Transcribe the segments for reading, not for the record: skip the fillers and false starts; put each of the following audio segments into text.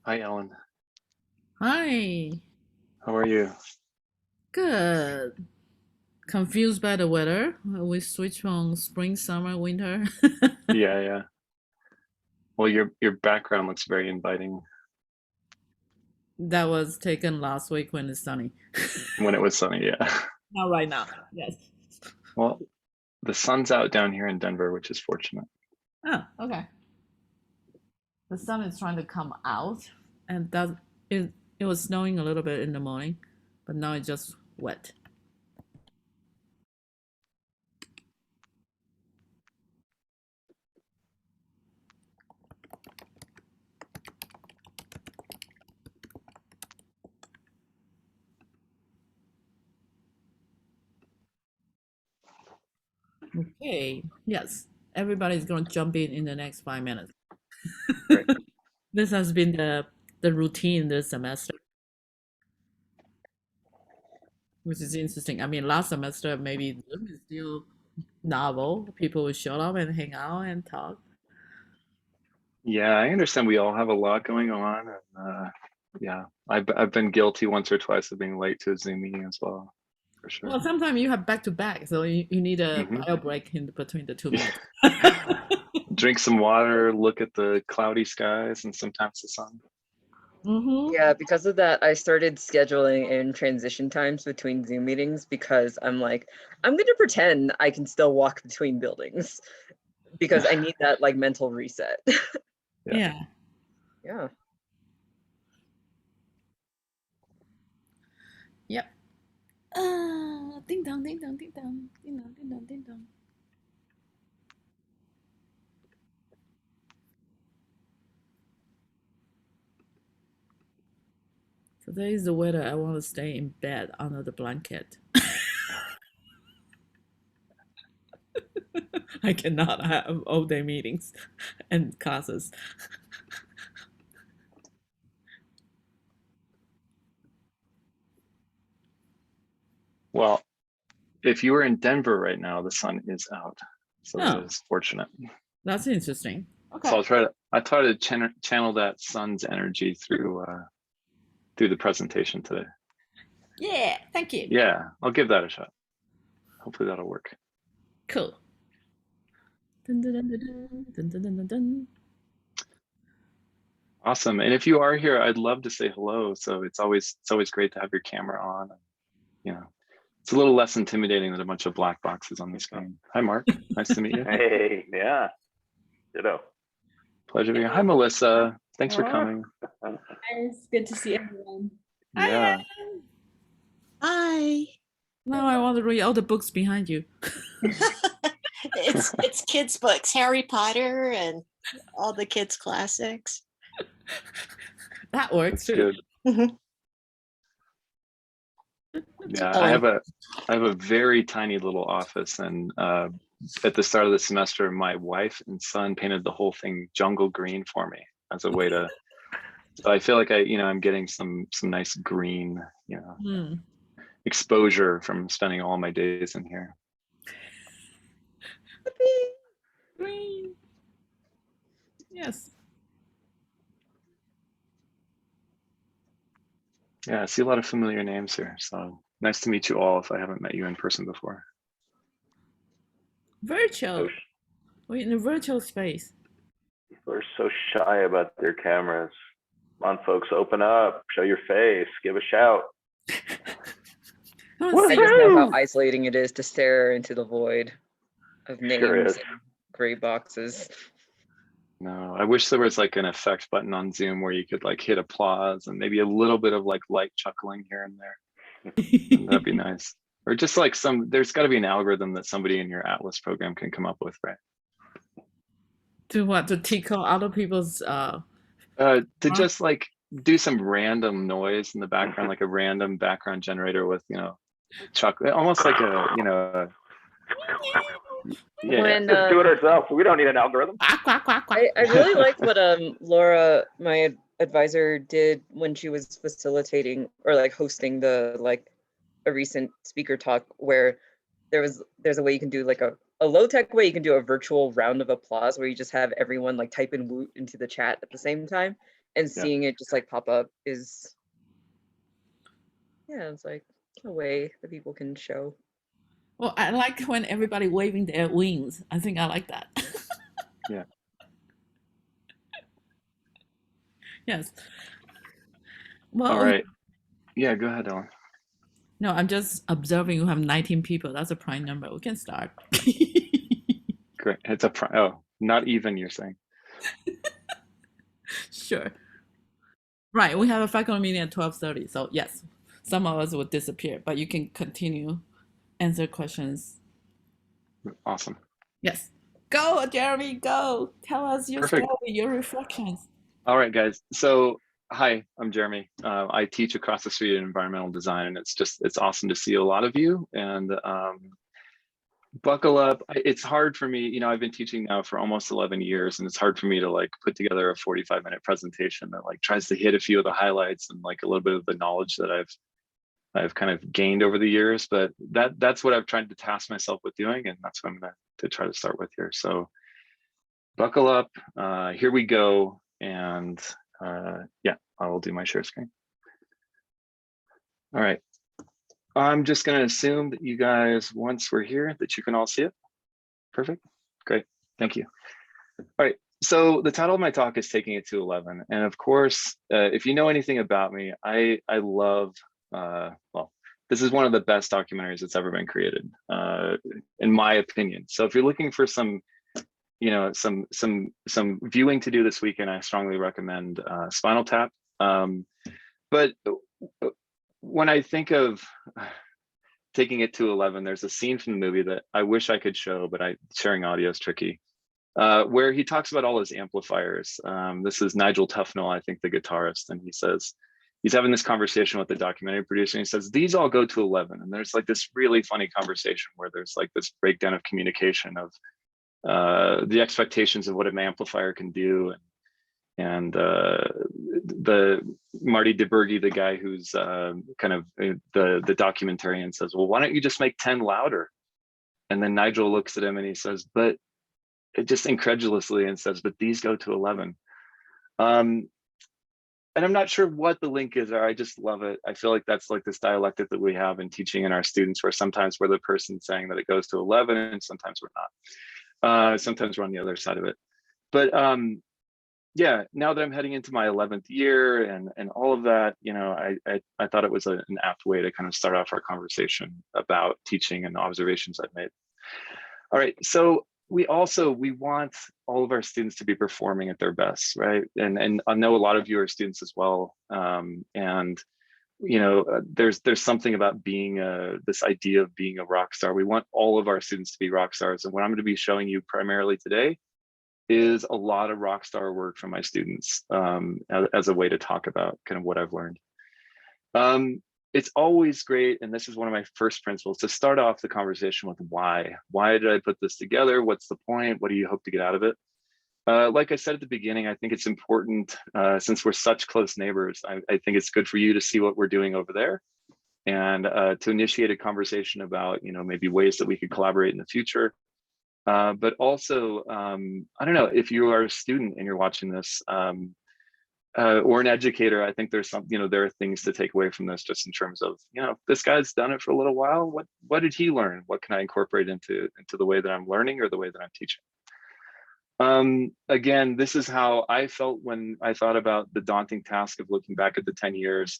Hi, Ellen. Hi. How are you? Good. Confused by the weather. We switch from spring, summer, winter. Yeah, yeah. Well, your background looks very inviting That was taken last week when it's sunny. when it was sunny. Yeah. Not right now. Yes. Well, the sun's out down here in Denver, which is fortunate. Oh, okay. The sun is trying to come out, and that it was snowing a little bit in the morning, but now it's just wet. Okay. Yes. Everybody's going to jump in the next 5 minutes. Great. This has been the routine this semester, which is interesting. I mean, last semester maybe Zoom is still novel. People would show up and hang out and talk. Yeah, I understand we all have a lot going on, and yeah, I've been guilty once or twice of being late to a Zoom meeting as well, for Well, sure. sometimes you have back to back, so you need a Hmm. bio break in between the 2 minutes. Drink some water, look at the cloudy skies, and sometimes the sun. Mm-hmm. Yeah, because of that, I started scheduling in transition times between Zoom meetings because I'm like, I'm going to pretend I can still walk between buildings because I need that like mental reset. Yeah. Yeah. Yeah. Yep. Ding dong, ding dong, ding dong, ding dong, ding dong, ding dong. Today is the weather. I want to stay in bed under the blanket. I cannot have all day meetings and classes. Well, if you were in Denver right now, the sun is out, so that Oh, is fortunate. that's interesting. So Okay. I try to channel that sun's energy through the presentation today. Yeah. Thank you. Yeah, I'll give that a shot. Hopefully that'll work. Cool. Dun, dun, dun, dun, dun, dun, dun, dun, dun. Awesome. And if you are here, I'd love to say hello. So it's always great to have your camera on. You know, it's a little less intimidating than a bunch of black boxes on the screen. Hi, Mark. Nice to meet you. Hey, yeah, ditto. Pleasure being here. Hi, Melissa. Thanks for Ah. coming. It's good to see everyone. Hi. Yeah. Hi. Now I want to read all the books behind you. It's kids' books, Harry Potter and all the kids' classics. That works That's too. good. Yeah, I have a very tiny little office, and at the start of the semester, my wife and son painted the whole thing jungle green for me as a way to. So I feel like I'm getting some nice green, Hmm. exposure from spending all my days in here. Green. Yes. Yeah, I see a lot of familiar names here. So nice to meet you all if I haven't met you in person before. Virtual. We're in a virtual space. People are so shy about their cameras. Come on, folks, open up, show your face, give a shout. I I just know how isolating it is to stare into the void of names Sure is. and gray boxes. No, I wish there was like an effect button on Zoom where you could like hit applause and maybe a little bit of like light chuckling here and there. That'd be nice. Or just like there's got to be an algorithm that somebody in your ATLAS program can come up with, right? To what? To tickle other people's To just like do some random noise in the background, like a random background generator with, chuck, almost like yeah. When Just do it ourselves. We don't need an algorithm. quack, quack, quack, quack. I really liked what Laura, my advisor, did when she was facilitating or like hosting a recent speaker talk where there's a way you can do like a low-tech way you can do a virtual round of applause where you just have everyone like type in woot into the chat at the same time, and seeing it just like pop up is, yeah, it's like a way that people can show. Well, I like when everybody waving their wings. I think I like that. Yeah. Yes. Well, All right. Yeah, go ahead, Ellen. no, I'm just observing. We have 19 people. That's a prime number. We can start. Great. It's a oh, not even, you're saying. Sure. Right. We have a faculty meeting at 12:30. So yes, some of us will disappear, but you can continue answer questions. Awesome. Yes. Go, Jeremy. Go. Tell us your Perfect. story, your reflections. All right, guys. So, hi, I'm Jeremy. I teach across the street in environmental design, and it's awesome to see a lot of you. And buckle up. It's hard for me. You know, I've been teaching now for almost 11 years, and it's hard for me to like put together a 45-minute presentation that like tries to hit a few of the highlights and like a little bit of the knowledge that I've kind of gained over the years. But that's what I've tried to task myself with doing, and that's what I'm going to try to start with here. So, buckle up. Here we go. And yeah, I will do my share screen. All right. I'm just going to assume that you guys, once we're here, that you can all see it. Perfect. Great. Thank you. All right. So the title of my talk is Taking It to 11. And of course, if you know anything about me, I love, well, this is one of the best documentaries that's ever been created, in my opinion. So if you're looking for some, you know, some viewing to do this weekend, I strongly recommend Spinal Tap. But when I think of taking it to 11, there's a scene from the movie that I wish I could show, but sharing audio is tricky, where he talks about all his amplifiers. This is Nigel Tufnell, I think the guitarist, and he says, he's having this conversation with the documentary producer, and he says, these all go to 11. And there's like this really funny conversation where there's like this breakdown of communication of the expectations of what an amplifier can do, and the Marty DeBerge, the guy who's kind of the documentarian, says, well, why don't you just make 10 louder? And then Nigel looks at him and he says, but just incredulously, and says, but these go to 11. And I'm not sure what the link is there. I just love it. I feel like that's like this dialectic that we have in teaching in our students, where sometimes we're the person saying that it goes to 11 and sometimes we're not. Sometimes we're on the other side of it. But yeah, now that I'm heading into my 11th year and all of that, you know, I thought it was an apt way to kind of start off our conversation about teaching and the observations I've made. All right, so we want all of our students to be performing at their best, right? And I know a lot of you are students as well. And you know, there's something about being this idea of being a rock star. We want all of our students to be rock stars. And what I'm going to be showing you primarily today is a lot of rock star work from my students, as a way to talk about kind of what I've learned. It's always great, and this is one of my first principles, to start off the conversation with why. Why did I put this together? What's the point? What do you hope to get out of it? Like I said at the beginning, I think it's important, since we're such close neighbors, I think it's good for you to see what we're doing over there, and to initiate a conversation about, you know, maybe ways that we could collaborate in the future. But also, I don't know, if you are a student and you're watching this, or an educator, I think there's some, you know, there are things to take away from this, just in terms of, you know, this guy's done it for a little while. What did he learn? What can I incorporate into the way that I'm learning or the way that I'm teaching? Again, this is how I felt when I thought about the daunting task of looking back at the 10 years.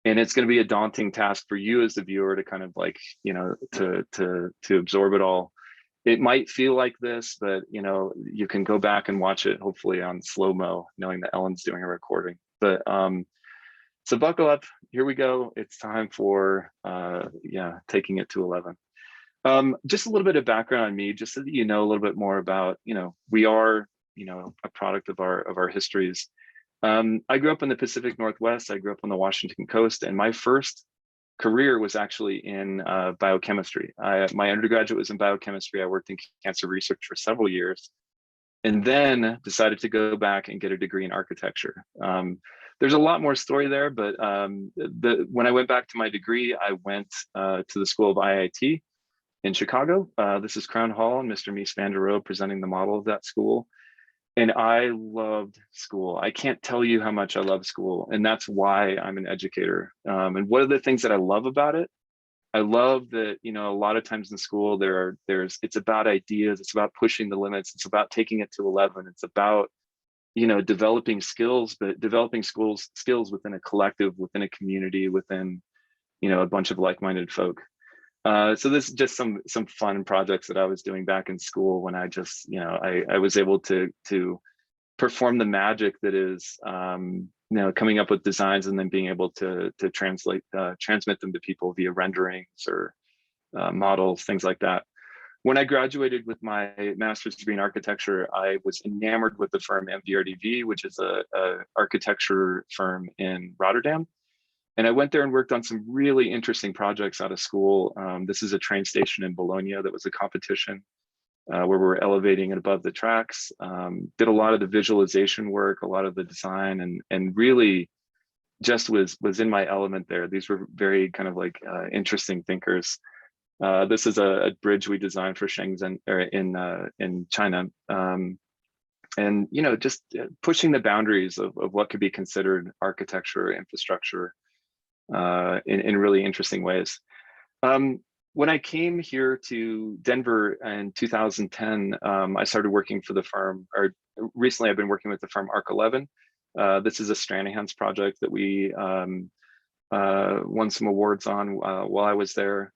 And it's going to be a daunting task for you as the viewer to kind of like, you know, to absorb it all. It might feel like this, but you know, you can go back and watch it hopefully on slow-mo, knowing that Ellen's doing a recording. But so buckle up, here we go. It's time for yeah, taking it to 11. Just a little bit of background on me, just so that you know a little bit more about, you know, we are, you know, a product of our histories. I grew up in the Pacific Northwest. I grew up on the Washington coast, and my first career was actually in biochemistry. My undergraduate was in biochemistry. I worked in cancer research for several years, and then decided to go back and get a degree in architecture. There's a lot more story there, but when I went back to my degree, I went to the School of IIT in Chicago. This is Crown Hall and Mr. Mies van der Rohe presenting the model of that school. And I loved school. I can't tell you how much I love school, and that's why I'm an educator. And what are the things that I love about it? I love that, you know, a lot of times in school it's about ideas, it's about pushing the limits, it's about taking it to 11, it's about, you know, developing skills, but developing skills within a collective, within a community, within, you know, a bunch of like-minded folk. So this is just some fun projects that I was doing back in school when I just, you know, I was able to perform the magic that is, you know, coming up with designs and then being able to transmit them to people via renderings or models, things like that. When I graduated with my master's degree in architecture, I was enamored with the firm MVRDV, which is a architecture firm in Rotterdam. And I went there and worked on some really interesting projects out of school. This is a train station in Bologna that was a competition where we're elevating it above the tracks. Did a lot of the visualization work, a lot of the design, and really just was in my element there. These were very kind of like interesting thinkers. This is a bridge we designed for Shenzhen, or in China. And, you know, just pushing the boundaries of what could be considered architecture, infrastructure, in really interesting ways. When I came here to Denver in 2010, I started working for the firm, or recently I've been working with the firm Arc 11. This is a Stranahan's project that we won some awards on while I was there.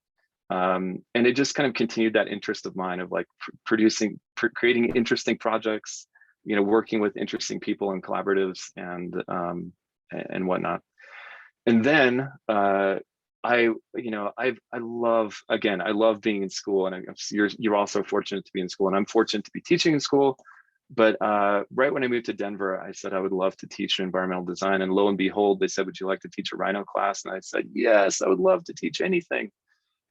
And it just kind of continued that interest of mine of like creating interesting projects, you know, working with interesting people and collaboratives and whatnot. And then I love being in school, and you're also fortunate to be in school, and I'm fortunate to be teaching in school. But right when I moved to Denver, I said I would love to teach environmental design, and lo and behold, they said, "Would you like to teach a Rhino class?" And I said, "Yes, I would love to teach anything."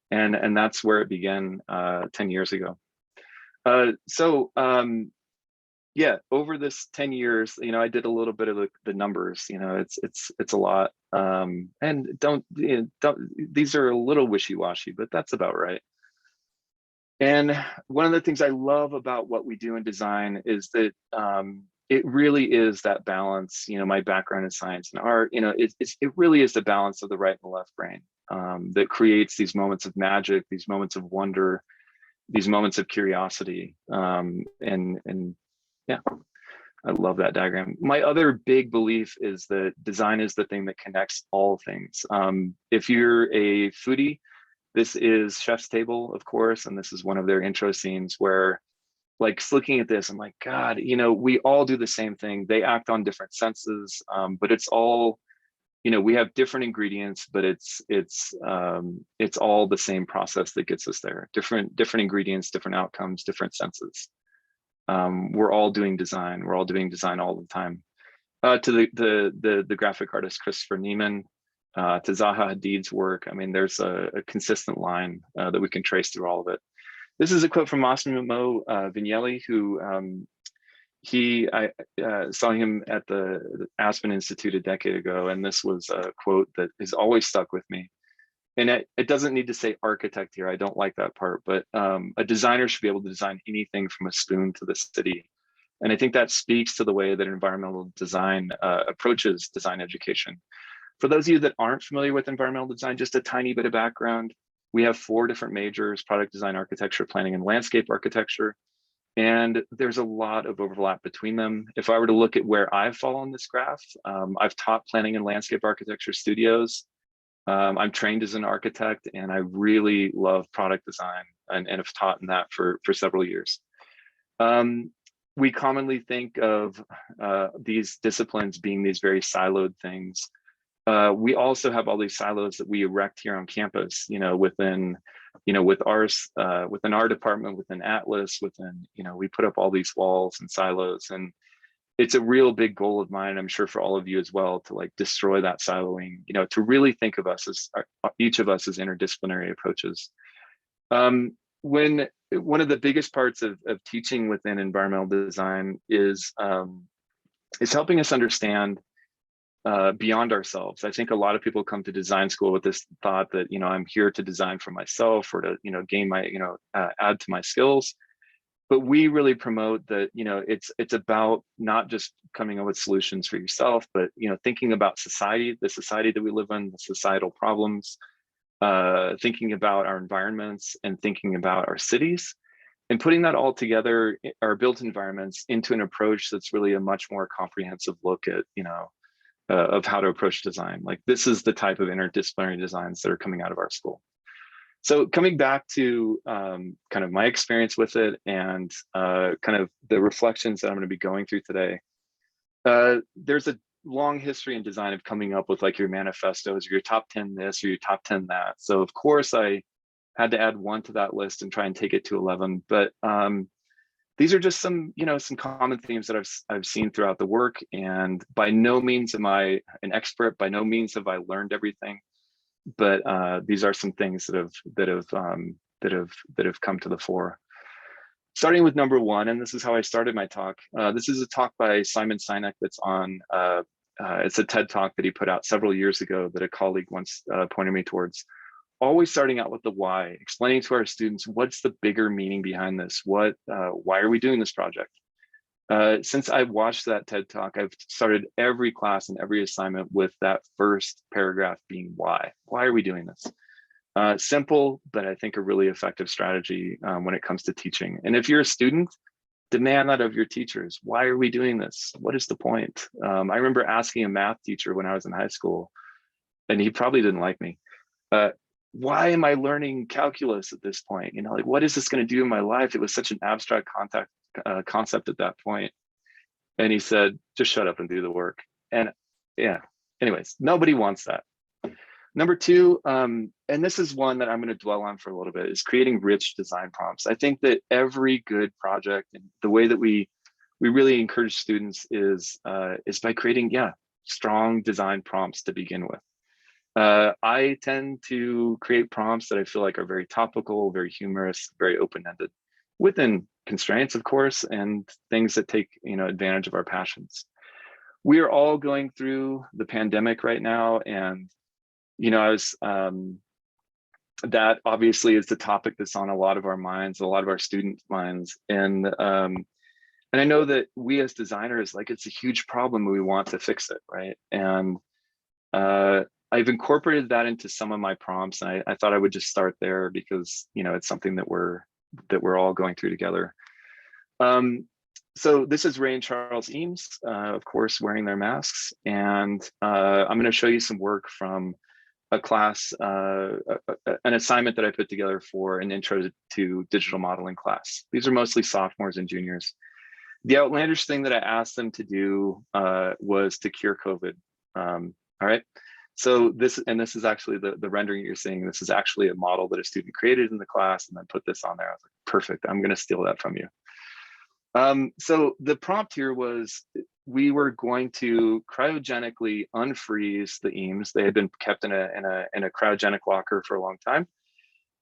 And that's where it began 10 years ago. Yeah, over this 10 years, you know, I did a little bit of the numbers, you know, it's a lot. And these are a little wishy-washy, but that's about right. And one of the things I love about what we do in design is that it really is that balance. You know, my background in science and art, you know, it really is the balance of the right and the left brain that creates these moments of magic, these moments of wonder, these moments of curiosity. And yeah, I love that diagram. My other big belief is that design is the thing that connects all things. If you're a foodie, this is Chef's Table, of course, and this is one of their intro scenes where, like, looking at this, I'm like, God, you know, we all do the same thing. They act on different senses, but it's all, you know, we have different ingredients, but it's all the same process that gets us there. Different ingredients, different outcomes, different senses. We're all doing design. We're all doing design all the time. To the graphic artist Christopher Neiman, to Zaha Hadid's work, I mean, there's a consistent line that we can trace through all of it. This is a quote from Massimo Vignelli, who I saw him at the Aspen Institute a decade ago, and this was a quote that has always stuck with me. And it doesn't need to say architect here. I don't like that part, but a designer should be able to design anything from a spoon to the city. And I think that speaks to the way that environmental design approaches design education. For those of you that aren't familiar with environmental design, just a tiny bit of background. We have 4 different majors: product design, architecture, planning, and landscape architecture. And there's a lot of overlap between them. If I were to look at where I fall on this graph, I've taught planning and landscape architecture studios. I'm trained as an architect, and I really love product design and have taught in that for several years. We commonly think of these disciplines being these very siloed things. We also have all these silos that we erect here on campus, you know, within our department, within ATLAS, we put up all these walls and silos, and it's a real big goal of mine, I'm sure for all of you as well, to like destroy that siloing, you know, to really think of us as each of us as interdisciplinary approaches. When one of the biggest parts of teaching within environmental design is helping us understand beyond ourselves. I think a lot of people come to design school with this thought that, you know, I'm here to design for myself or to, you know, gain my, add to my skills. but we really promote that, you know, it's about not just coming up with solutions for yourself, but, you know, thinking about society, the society that we live in, the societal problems, thinking about our environments and thinking about our cities, and putting that all together, our built environments, into an approach that's really a much more comprehensive look at, you know, of how to approach design. Like, this is the type of interdisciplinary designs that are coming out of our school. So coming back to kind of my experience with it and kind of the reflections that I'm going to be going through today, there's a long history in design of coming up with like your manifestos, or your top 10 this, or your top 10 that. So of course I had to add one to that list and try and take it to 11. But these are just some, you know, some common themes that I've seen throughout the work. And by no means am I an expert. By no means have I learned everything. But these are some things that have come to the fore. Starting with number one, and this is how I started my talk. This is a talk by SINEK that's on. It's a TED talk that he put out several years ago that a colleague once pointed me towards. Always starting out with the why, explaining to our students what's the bigger meaning behind this. Why are we doing this project? Since I watched that TED talk, I've started every class and every assignment with that first paragraph being why. Why are we doing this? Simple, but I think a really effective strategy when it comes to teaching. And if you're a student, demand that of your teachers. Why are we doing this? What is the point? I remember asking a math teacher when I was in high school, and he probably didn't like me. Why am I learning calculus at this point? You know, like, what is this going to do in my life? It was such an abstract concept at that point. And he said, just shut up and do the work. And yeah, anyways, nobody wants that. Number two, and this is one that I'm going to dwell on for a little bit, is creating rich design prompts. I think that every good project, and the way that we really encourage students is by creating, strong design prompts to begin with. I tend to create prompts that I feel like are very topical, very humorous, very open-ended, within constraints, of course, and things that take, you know, advantage of our passions. We are all going through the pandemic right now, and, you know, that obviously is the topic that's on a lot of our minds, a lot of our students' minds, and I know that we as designers, like, it's a huge problem and we want to fix it, right? And I've incorporated that into some of my prompts, and I thought I would just start there because, you know, it's something that we're all going through together. So this is Ray and Charles Eames, of course, wearing their masks, and I'm going to show you some work from a class, an assignment that I put together for an intro to digital modeling class. These are mostly sophomores and juniors. The outlandish thing that I asked them to do was to cure COVID. All right. So this is actually the rendering you're seeing. This is actually a model that a student created in the class and then put this on there. I was like, perfect, I'm going to steal that from you. So the prompt here was, we were going to cryogenically unfreeze the Eames. They had been kept in a cryogenic locker for a long time.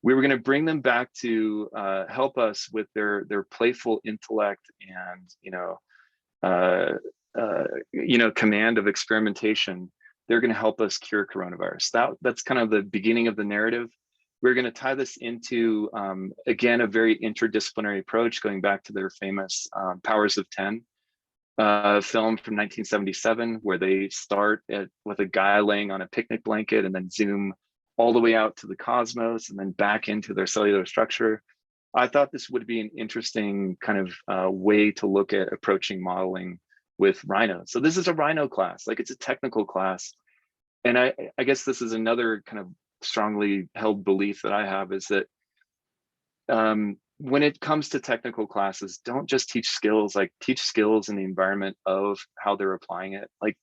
We were going to bring them back to help us with their playful intellect and command of experimentation. They're going to help us cure coronavirus. That's kind of the beginning of the narrative. We're going to tie this into, again, a very interdisciplinary approach, going back to their famous Powers of 10 film from 1977, where they start with a guy laying on a picnic blanket and then zoom all the way out to the cosmos and then back into their cellular structure. I thought this would be an interesting kind of way to look at approaching modeling with Rhino. So this is a Rhino class, like, it's a technical class. And I guess this is another kind of strongly held belief that I have, is that when it comes to technical classes, don't just teach skills, like, teach skills in the environment of how they're applying it. Like,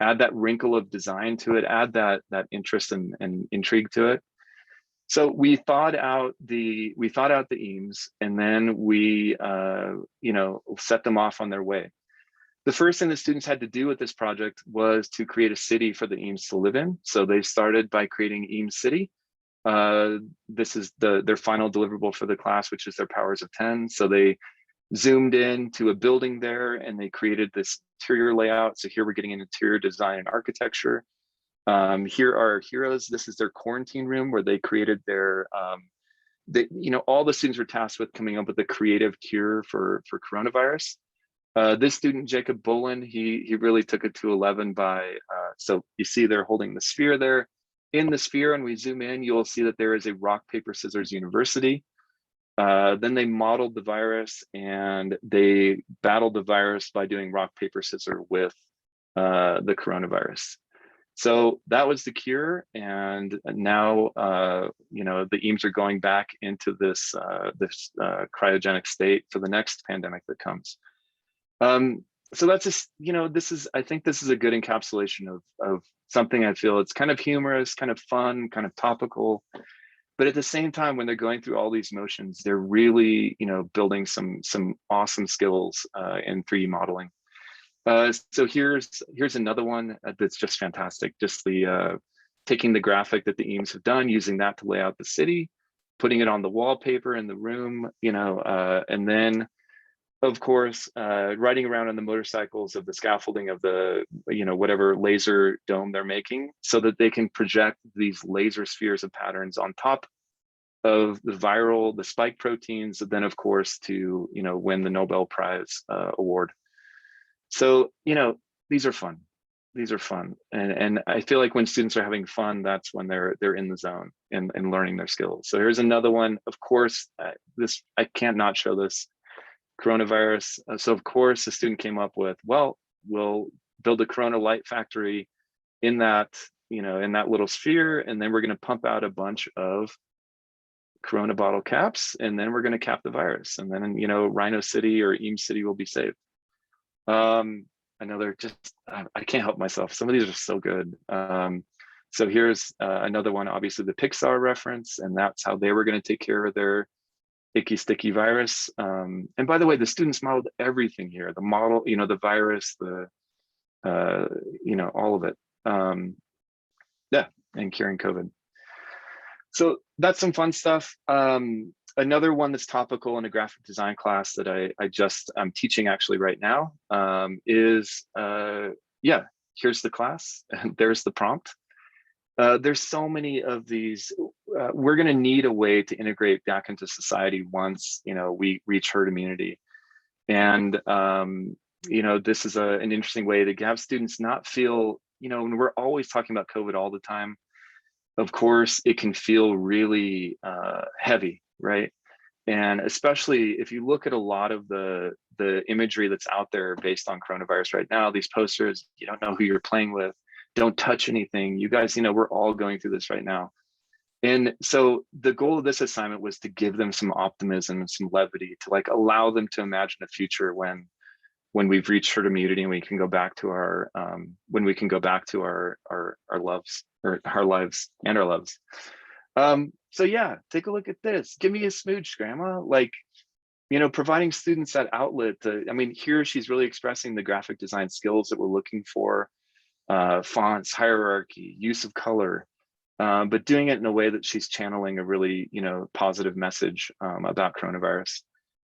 add that wrinkle of design to it, add that interest and intrigue to it. So we thought out the Eames, and then we set them off on their way. The first thing the students had to do with this project was to create a city for the Eames to live in. So they started by creating Eames City. This is their final deliverable for the class, which is their Powers of 10. So they zoomed in to a building there, and they created this interior layout. So here we're getting an interior design and architecture. Here are our heroes. This is their quarantine room, where they created their all the students were tasked with coming up with a creative cure for coronavirus. This student, Jacob Bolin, he really took it to 11 by, so you see they're holding the sphere there. In the sphere, and we zoom in, you'll see that there is a rock, paper, scissors university. Then they modeled the virus and they battled the virus by doing rock, paper, scissors with the coronavirus. So that was the cure, and now the EAMs are going back into this cryogenic state for the next pandemic that comes. So that's just, I think this is a good encapsulation of something. I feel it's kind of humorous, kind of fun, kind of topical, but at the same time, when they're going through all these motions, they're really, building some awesome skills in 3D modeling. So here's another one that's just fantastic. Just the taking the graphic that the EAMs have done, using that to lay out the city, putting it on the wallpaper in the room, and then, of course, riding around on the motorcycles of the scaffolding of the, whatever laser dome they're making, so that they can project these laser spheres of patterns on top of the spike proteins, and then, of course, to, win the Nobel Prize award. So, these are fun. These are fun. And I feel like when students are having fun, that's when they're in the zone and learning their skills. So here's another one. Of course, I can't not show this. Coronavirus. So of course, the student came up with, well, we'll build a Corona light factory in that, in that little sphere, and then we're going to pump out a bunch of Corona bottle caps, and then we're going to cap the virus, and then Rhino City or Eames City will be saved. Another, just I can't help myself. Some of these are so good. So here's another one, obviously the Pixar reference, and that's how they were going to take care of their icky sticky virus. And by the way, the students modeled everything here, the model, the virus, the all of it. Yeah, and curing COVID. So that's some fun stuff. Another one that's topical in a graphic design class that I'm teaching actually right now is here's the class and there's the prompt. There's so many of these. We're going to need a way to integrate back into society once we reach herd immunity, and this is an interesting way to have students not feel, when we're always talking about COVID all the time. Of course, it can feel really heavy, right? And especially if you look at a lot of the imagery that's out there based on coronavirus right now, these posters, you don't know who you're playing with. Don't touch anything. You guys, we're all going through this right now. And so the goal of this assignment was to give them some optimism and some levity, to allow them to imagine a future when we've reached herd immunity and we can go back to our loves, or our lives and our loves. So yeah, take a look at this. Give me a smooch, Grandma. Providing students that outlet here she's really expressing the graphic design skills that we're looking for. Fonts, hierarchy, use of color, but doing it in a way that she's channeling a really, positive message about coronavirus.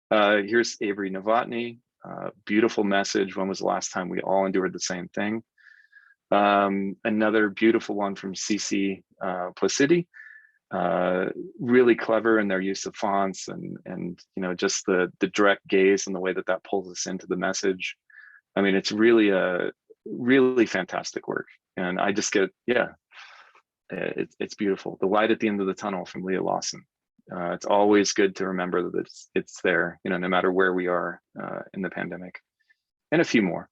Here's Avery Novotny, beautiful message. When was the last time we all endured the same thing? Another beautiful one from CC Placidi, really clever in their use of fonts and just the direct gaze and the way that pulls us into the message. It's really fantastic work, and I just get, it's beautiful. The light at the end of the tunnel from Leah Lawson. It's always good to remember that it's there, no matter where we are in the pandemic, and a few more.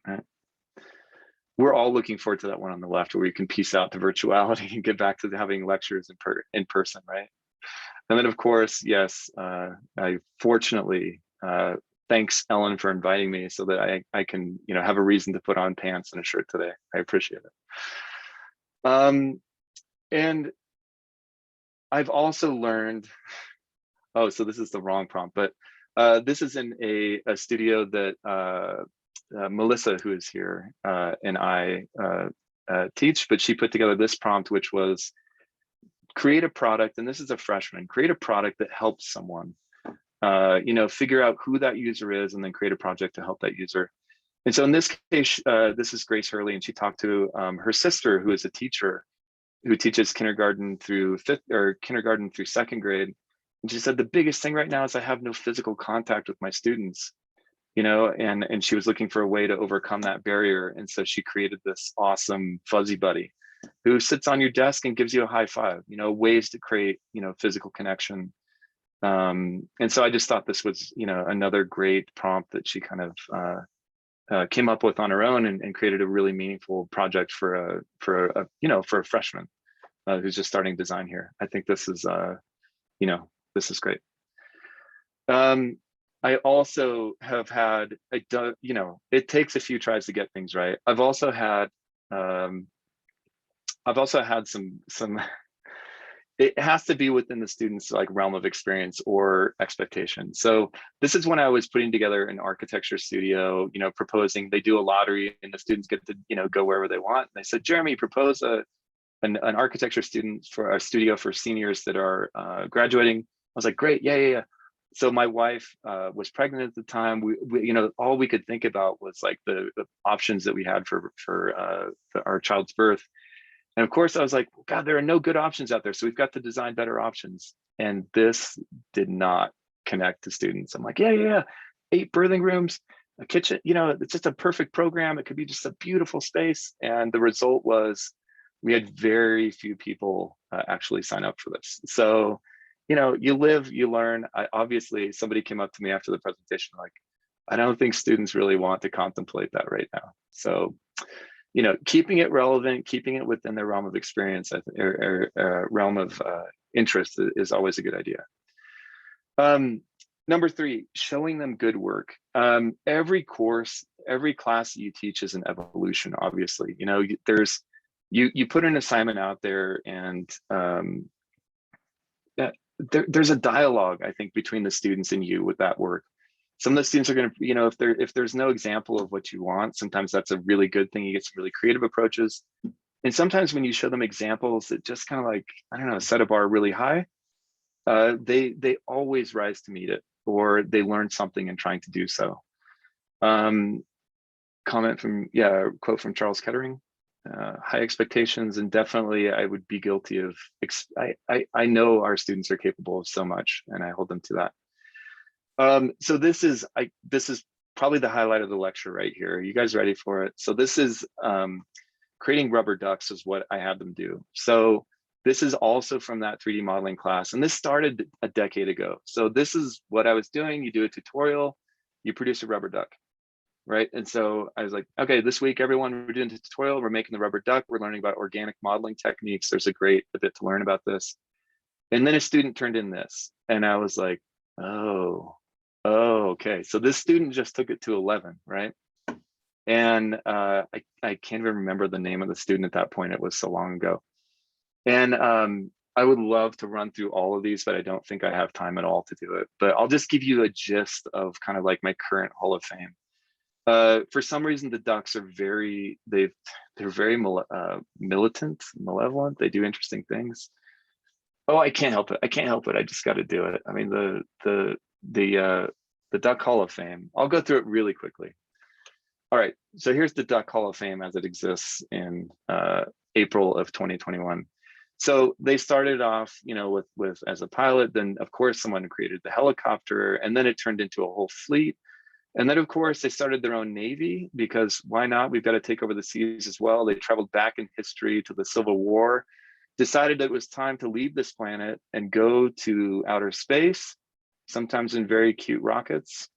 All right. We're all looking forward to that one on the left, where we can piece out to virtuality and get back to having lectures in person, right? And then, of course, yes, I fortunately. Thanks, Ellen, for inviting me so that I can, have a reason to put on pants and a shirt today. I appreciate it. And I've also learned, so this is the wrong prompt, but this is in a studio that Melissa, who is here, and I teach, but she put together this prompt, which was create a product, and this is a freshman, create a product that helps someone. Figure out who that user is and then create a project to help that user. And so in this case, this is Grace Hurley, and she talked to her sister, who is a teacher, who teaches kindergarten through second grade. And she said, the biggest thing right now is I have no physical contact with my students, you know, and she was looking for a way to overcome that barrier. And so she created this awesome fuzzy buddy who sits on your desk and gives you a high five, you know, ways to create, you know, physical connection. And so I just thought this was, you know, another great prompt that she kind of came up with on her own, and created a really meaningful project for a freshman who's just starting design here. I think this is, you know, this is great. I also have had, you know, it takes a few tries to get things right. I've also had some it has to be within the students' like realm of experience or expectation. So this is when I was putting together an architecture studio, you know, proposing, they do a lottery and the students get to, you know, go wherever they want. And they said, Jeremy, propose an architecture student for a studio for seniors that are graduating. I was like, great, yeah. So my wife was pregnant at the time. We you know, all we could think about was like the options that we had for our child's birth. And of course I was like, God, there are no good options out there. So we've got to design better options. And this did not connect to students. I'm like, yeah. 8 birthing rooms, a kitchen, you know, it's just a perfect program. It could be just a beautiful space. And the result was we had very few people actually sign up for this. So, you know, you live, you learn. Obviously somebody came up to me after the presentation, like, I don't think students really want to contemplate that right now. So, you know, keeping it relevant, keeping it within their realm of experience or realm of interest is always a good idea. Number 3, showing them good work. Every course, every class you teach is an evolution, obviously. You know, you put an assignment out there, and there's a dialogue, I think, between the students and you with that work. Some of the students are going to, you know, if there's no example of what you want, sometimes that's a really good thing. You get some really creative approaches. And sometimes when you show them examples that just kind of like, I don't know, set a bar really high, they always rise to meet it, or they learn something in trying to do so. Quote from Charles Kettering, high expectations, and definitely I would be guilty of, I know our students are capable of so much, and I hold them to that. So this is probably the highlight of the lecture right here. Are you guys ready for it? So this is creating rubber ducks is what I had them do. So this is also from that 3D modeling class, and this started a decade ago. So this is what I was doing. You do a tutorial, you produce a rubber duck, right? And so I was like, okay, this week, everyone, we're doing a tutorial, we're making the rubber duck, we're learning about organic modeling techniques. There's a bit to learn about this. And then a student turned in this, and I was like, oh, okay. So this student just took it to 11, right? And I can't even remember the name of the student at that point. It was so long ago. And I would love to run through all of these, but I don't think I have time at all to do it. But I'll just give you a gist of kind of like my current Hall of Fame. For some reason, the ducks are they're very militant, malevolent. They do interesting things. Oh, I can't help it. I just got to do it. I mean, the Duck Hall of Fame. I'll go through it really quickly. All right, so here's the Duck Hall of Fame as it exists in April of 2021. So they started off, you know, with as a pilot. Then of course someone created the helicopter, and then it turned into a whole fleet. And then of course they started their own Navy, because why not? We've got to take over the seas as well. They traveled back in history to the Civil War, decided it was time to leave this planet and go to outer space, sometimes in very cute rockets.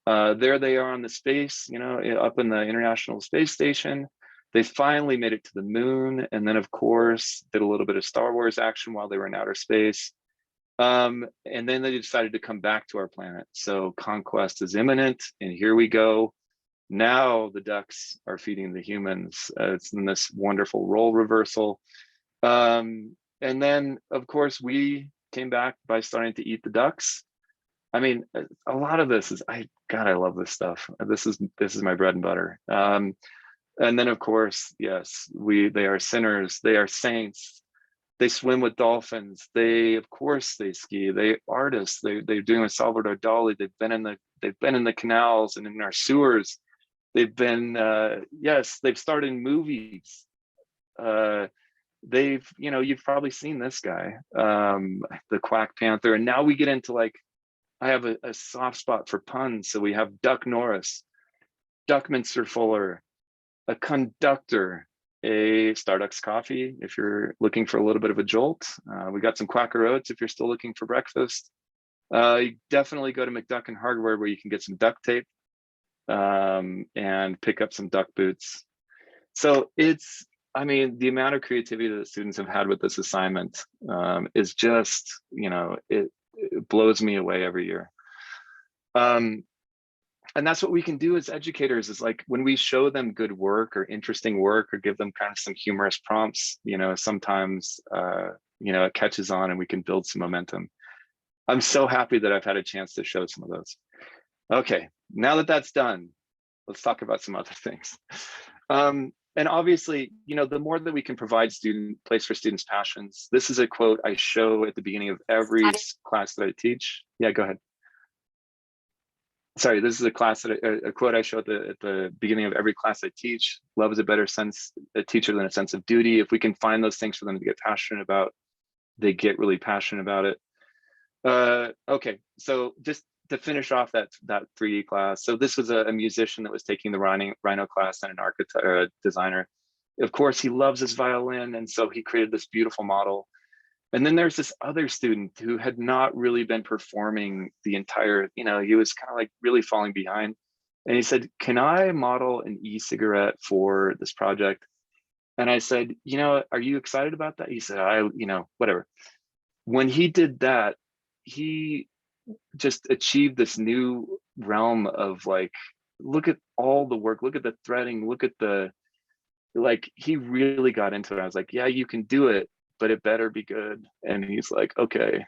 There they are on the space, you know, up in the International Space Station. They finally made it to the moon, and then of course did a little bit of Star Wars action while they were in outer space. And then they decided to come back to our planet. So Conquest is imminent, and here we go. Now the ducks are feeding the humans. It's in this wonderful role reversal. And then of course we came back by starting to eat the ducks. I mean, a lot of this is, God, I love this stuff. This is my bread and butter. And then of course, yes, they are sinners, they are saints, they swim with dolphins, of course they ski, they artists, they're doing with Salvador Dali, they've been in the canals and in our sewers, they've been, yes, they've starred in movies. they've, you've probably seen this guy, the Quack Panther. And now we get into like, I have a soft spot for puns. So we have Duck Norris, Duckminster Fuller, a conductor, a Starbucks coffee if you're looking for a little bit of a jolt. We got some Quaker Oats if you're still looking for breakfast. You definitely go to McDuck and Hardware where you can get some duct tape and pick up some duck boots. So it's, I mean, the amount of creativity that the students have had with this assignment is just, it blows me away every year. And that's what we can do as educators, is like when we show them good work or interesting work or give them kind of some humorous prompts, sometimes, it catches on and we can build some momentum. I'm so happy that I've had a chance to show some of those. Okay, now that that's done, let's talk about some other things. And obviously, the more that we can provide place for students' passions. This is a quote I show at the beginning of every class that I teach. Yeah, go ahead. Sorry, this is a quote I show at the beginning of every class I teach. Love is a teacher than a sense of duty. If we can find those things for them to get passionate about, they get really passionate about it. Okay, so just to finish off that 3D class. So this was a musician that was taking the Rhino class and an architect or a designer. Of course, he loves his violin, and so he created this beautiful model. And then there's this other student who had not really been performing the entire, he was kind of like really falling behind. And he said, can I model an e-cigarette for this project? And I said, are you excited about that? He said, whatever. When he did that, he just achieved this new realm of like, look at all the work, look at the threading, look at he really got into it. I was like, yeah, you can do it, but it better be good. And he's like, okay.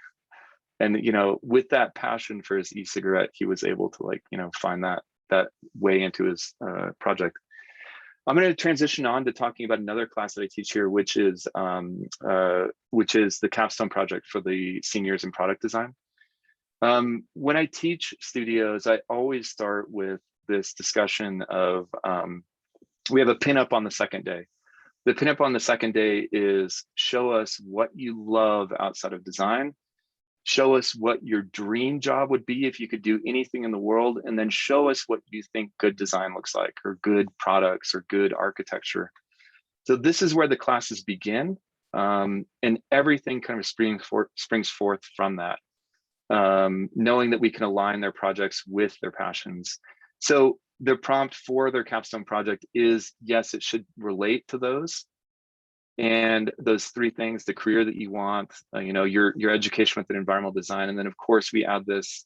And, with that passion for his e-cigarette, he was able to find that way into his project. I'm going to transition on to talking about another class that I teach here, which is the capstone project for the seniors in product design. When I teach studios, I always start with this discussion of, we have a pinup on the second day. The pinup on the second day is show us what you love outside of design, show us what your dream job would be if you could do anything in the world, and then show us what you think good design looks like, or good products, or good architecture. So this is where the classes begin, and everything kind of springs forth from that, knowing that we can align their projects with their passions. So the prompt for their capstone project is, yes, it should relate to those. And those three things: the career that you want, your education with an environmental design. And then of course we add this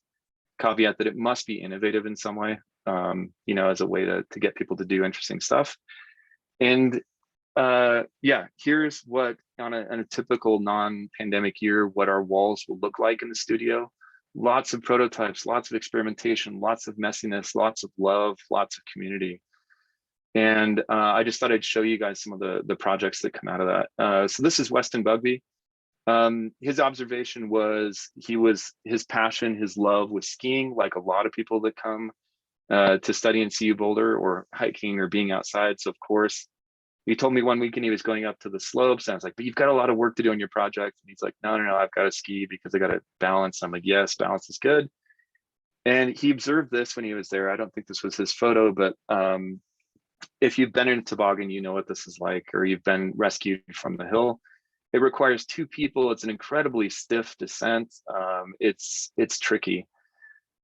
caveat that it must be innovative in some way, as a way to get people to do interesting stuff. And yeah, here's what on a typical non-pandemic year, what our walls will look like in the studio. Lots of prototypes, lots of experimentation, lots of messiness, lots of love, lots of community. And I just thought I'd show you guys some of the projects that come out of that. So this is Weston Bugby. His observation was his passion, his love was skiing, like a lot of people that come to study in CU Boulder, or hiking or being outside. So of course, he told me one weekend he was going up to the slopes, and I was like, but you've got a lot of work to do on your project. And he's like, no, I've got to ski because I got to balance. I'm like, yes, balance is good. And he observed this when he was there. I don't think this was his photo, but if you've been in a toboggan, you know what this is like, or you've been rescued from the hill. It requires two people. It's an incredibly stiff descent. It's tricky.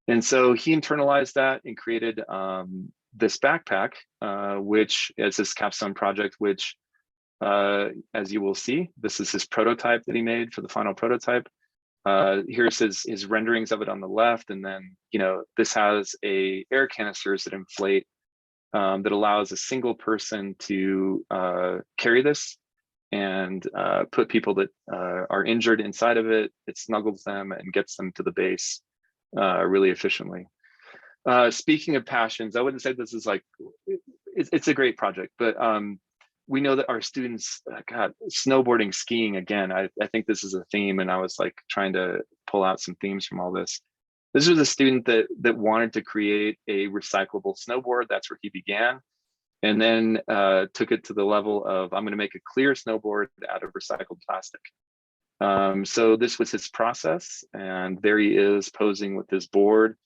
And so he internalized that and created this backpack, which is this capstone project, which, as you will see, this is his prototype that he made for the final prototype. Here's his renderings of it on the left. And then, this has air canisters that inflate, that allows a single person to carry this and put people that are injured inside of it. It snuggles them and gets them to the base really efficiently. Speaking of passions, I wouldn't say this is like, it's a great project, but we know that our students, snowboarding, skiing, again, I think this is a theme, and I was like trying to pull out some themes from all this. This was a student that wanted to create a recyclable snowboard. That's where he began. and then took it to the level of, I'm going to make a clear snowboard out of recycled plastic. So this was his process, and there he is posing with his board.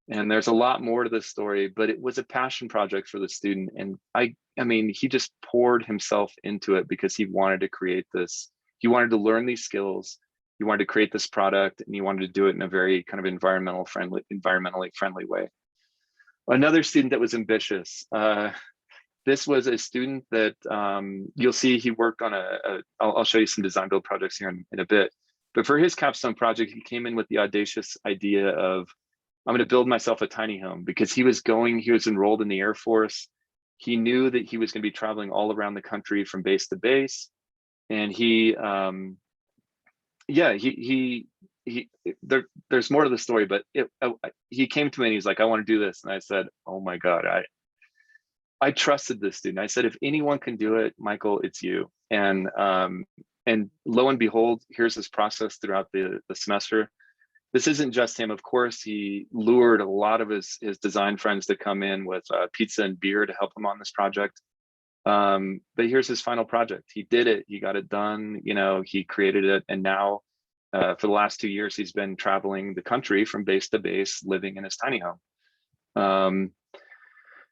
And there's a lot more to this story, but it was a passion project for the student. And I mean, he just poured himself into it because he wanted to create this. He wanted to learn these skills. He wanted to create this product, and he wanted to do it in a very kind of environmentally friendly way. Another student that was ambitious. This was a student that you'll see he worked on I'll show you some design build projects here in a bit. But for his capstone project, he came in with the audacious idea of, I'm going to build myself a tiny home, because he was enrolled in the Air Force. He knew that he was going to be traveling all around the country from base to base. And there's more to the story, but he came to me and he's like, I want to do this. And I said, oh my God, I trusted this student. I said, if anyone can do it, Michael, it's you. And lo and behold, here's his process throughout the semester. This isn't just him. Of course, he lured a lot of his design friends to come in with pizza and beer to help him on this project. But here's his final project. He did it. He got it done. You know, he created it. And now for the last 2 years, he's been traveling the country from base to base, living in his tiny home.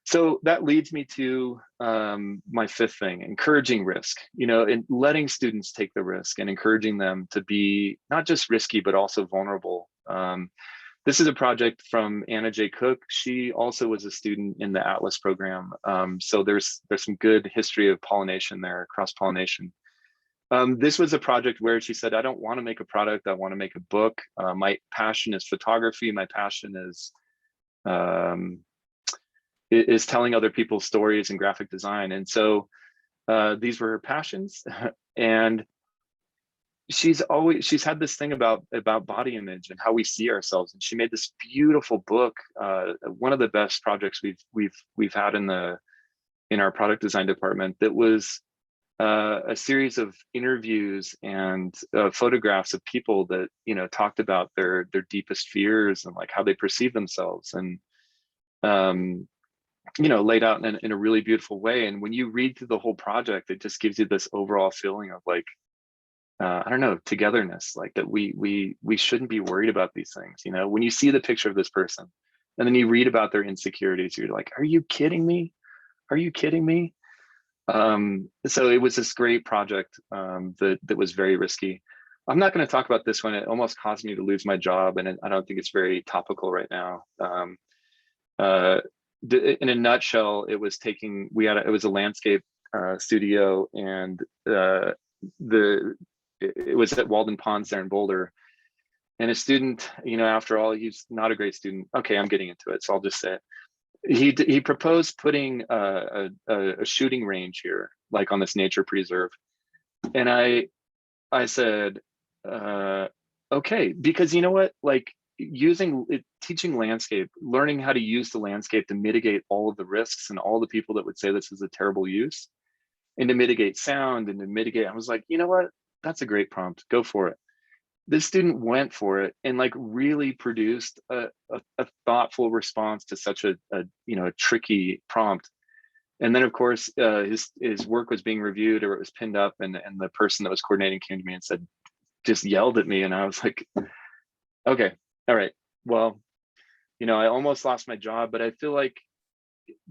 So that leads me to my fifth thing, encouraging risk, you know, and letting students take the risk and encouraging them to be not just risky, but also vulnerable. This is a project from Anna J. Cook. She also was a student in the ATLAS program. So there's some good history of pollination there, cross-pollination. This was a project where she said, I don't want to make a product, I want to make a book. My passion is photography. My passion is telling other people's stories and graphic design. And so these were her passions. And she's had this thing about body image and how we see ourselves. And she made this beautiful book, one of the best projects we've had in our product design department, that was a series of interviews and photographs of people that, you know, talked about their deepest fears and like how they perceive themselves, and you know, laid out in a really beautiful way. And when you read through the whole project, it just gives you this overall feeling of like, I don't know, togetherness, like that we shouldn't be worried about these things. You know, when you see the picture of this person and then you read about their insecurities, you're like, are you kidding me? Are you kidding me? So it was this great project that was very risky. I'm not going to talk about this one. It almost caused me to lose my job, and I don't think it's very topical right now. In a nutshell, it was it was a landscape studio, and it was at Walden Ponds there in Boulder. And a student, you know, after all, he's not a great student. Okay, I'm getting into it, so I'll just say it. He proposed putting a shooting range here, like on this nature preserve. And I said, okay, because you know what, like teaching landscape, learning how to use the landscape to mitigate all of the risks and all the people that would say this is a terrible use, and to mitigate sound and to mitigate, I was like, you know what, that's a great prompt, go for it. This student went for it and like really produced a thoughtful response to such a you know, a tricky prompt. And then of course his work was being reviewed, or it was pinned up, and the person that was coordinating came to me and said, just yelled at me, and I was like, okay, all right, well, you know, I almost lost my job, but I feel like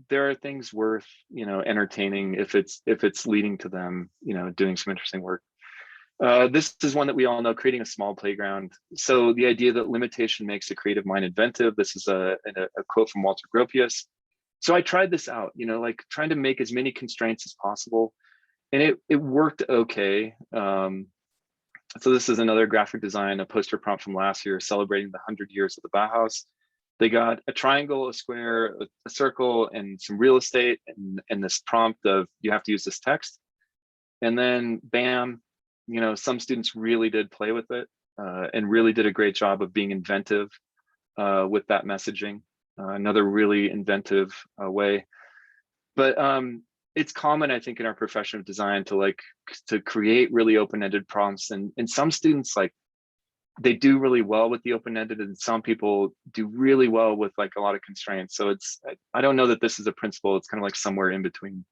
there are things worth, you know, entertaining if it's leading to them, you know, doing some interesting work. This is one that we all know, creating a small playground. So the idea that limitation makes the creative mind inventive. This is a quote from Walter Gropius. So I tried this out, you know, like trying to make as many constraints as possible, and it worked okay. So this is another graphic design, a poster prompt from last year celebrating the 100 years of the Bauhaus. They got a triangle, a square, a circle, and some real estate, and this prompt of, you have to use this text. And then bam, you know, some students really did play with it and really did a great job of being inventive with that messaging. Another really inventive way. But it's common, I think, in our profession of design to create really open-ended prompts, and some students like they do really well with the open-ended, and some people do really well with like a lot of constraints. So it's, I don't know that this is a principle. It's kind of like somewhere in between.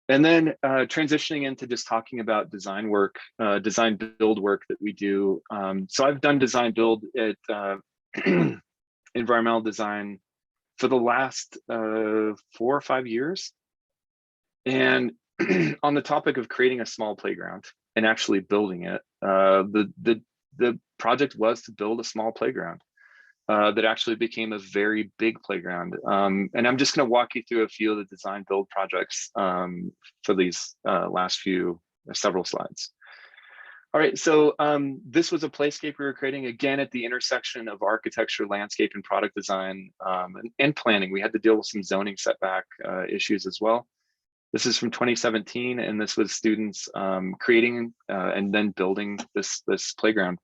And then transitioning into just talking about design work, design build work that we do. So I've done design build at environmental design for the last 4 or 5 years. And on the topic of creating a small playground and actually building it, the project was to build a small playground that actually became a very big playground. And I'm just going to walk you through a few of the design build projects for these last several slides. All right, so this was a playscape we were creating, again, at the intersection of architecture, landscape, and product design and planning. We had to deal with some zoning setback issues as well. This is from 2017, and this was students creating and then building this playground.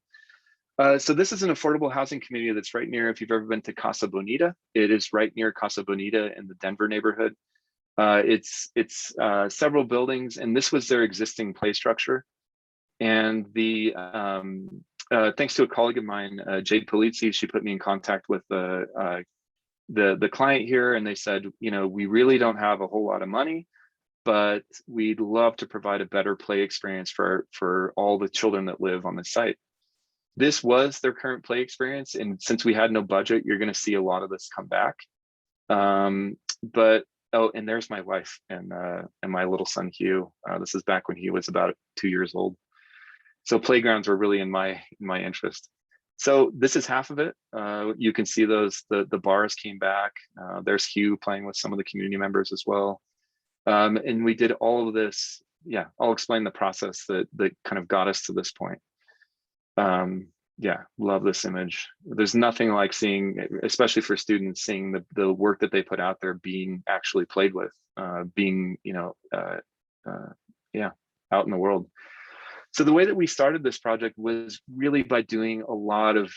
So this is an affordable housing community that's right near, if you've ever been to Casa Bonita, it is right near Casa Bonita in the Denver neighborhood. It's several buildings, and this was their existing play structure. And the thanks to a colleague of mine, Jade Polizzi, she put me in contact with the client here, and they said, you know, we really don't have a whole lot of money, but we'd love to provide a better play experience for all the children that live on the site. This was their current play experience, and since we had no budget, you're going to see a lot of this come back. But oh, and there's my wife and my little son Hugh. This is back when he was about 2 years old. So playgrounds were really in my interest. So this is half of it. You can see those the bars came back. There's Hugh playing with some of the community members as well. And we did all of this. Yeah, I'll explain the process that kind of got us to this point. Yeah, love this image. There's nothing like seeing, especially for students, seeing the work that they put out there being actually played with, being, you know, yeah, out in the world. So the way that we started this project was really by doing a lot of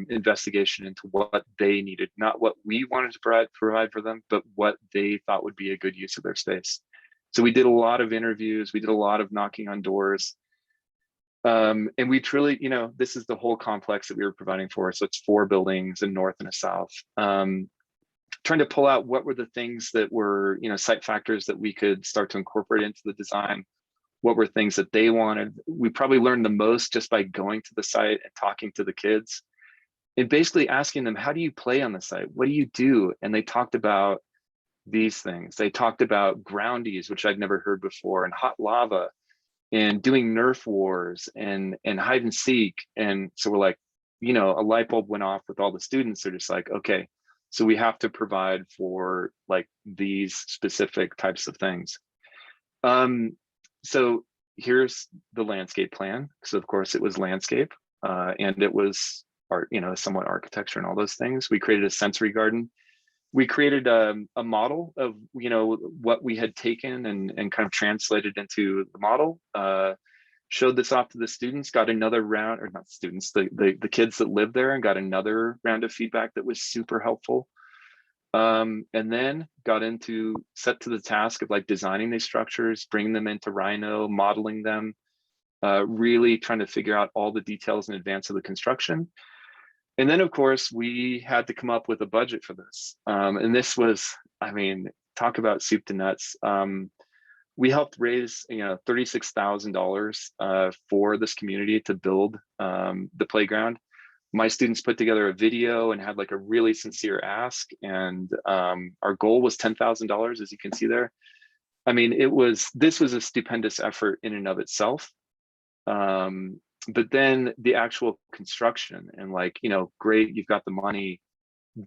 investigation into what they needed, not what we wanted to provide for them, but what they thought would be a good use of their space. So we did a lot of interviews, we did a lot of knocking on doors. And we truly, you know, this is the whole complex that we were providing for. So it's 4 buildings, a north and a south. Trying to pull out what were the things that were, you know, site factors that we could start to incorporate into the design. What were things that they wanted? We probably learned the most just by going to the site and talking to the kids and basically asking them, how do you play on the site? What do you do? And they talked about these things. They talked about groundies, which I'd never heard before, and hot lava, and doing Nerf wars and hide and seek. And so we're like, you know, a light bulb went off with all the students. They're just like, okay, so we have to provide for like these specific types of things. So here's the landscape plan. So of course it was landscape and it was art, you know, somewhat architecture and all those things. We created a sensory garden. We created a model of, you know, what we had taken and kind of translated into the model, showed this off to the students, got another round, or not students, the kids that lived there, and got another round of feedback that was super helpful. And then got set to the task of like designing these structures, bringing them into Rhino, modeling them, really trying to figure out all the details in advance of the construction. And then, of course, we had to come up with a budget for this. And this was, I mean, talk about soup to nuts. We helped raise, you know, $36,000 for this community to build the playground. My students put together a video and had like a really sincere ask. And our goal was $10,000, as you can see there. I mean, this was a stupendous effort in and of itself. But then the actual construction and like, you know, great, you've got the money,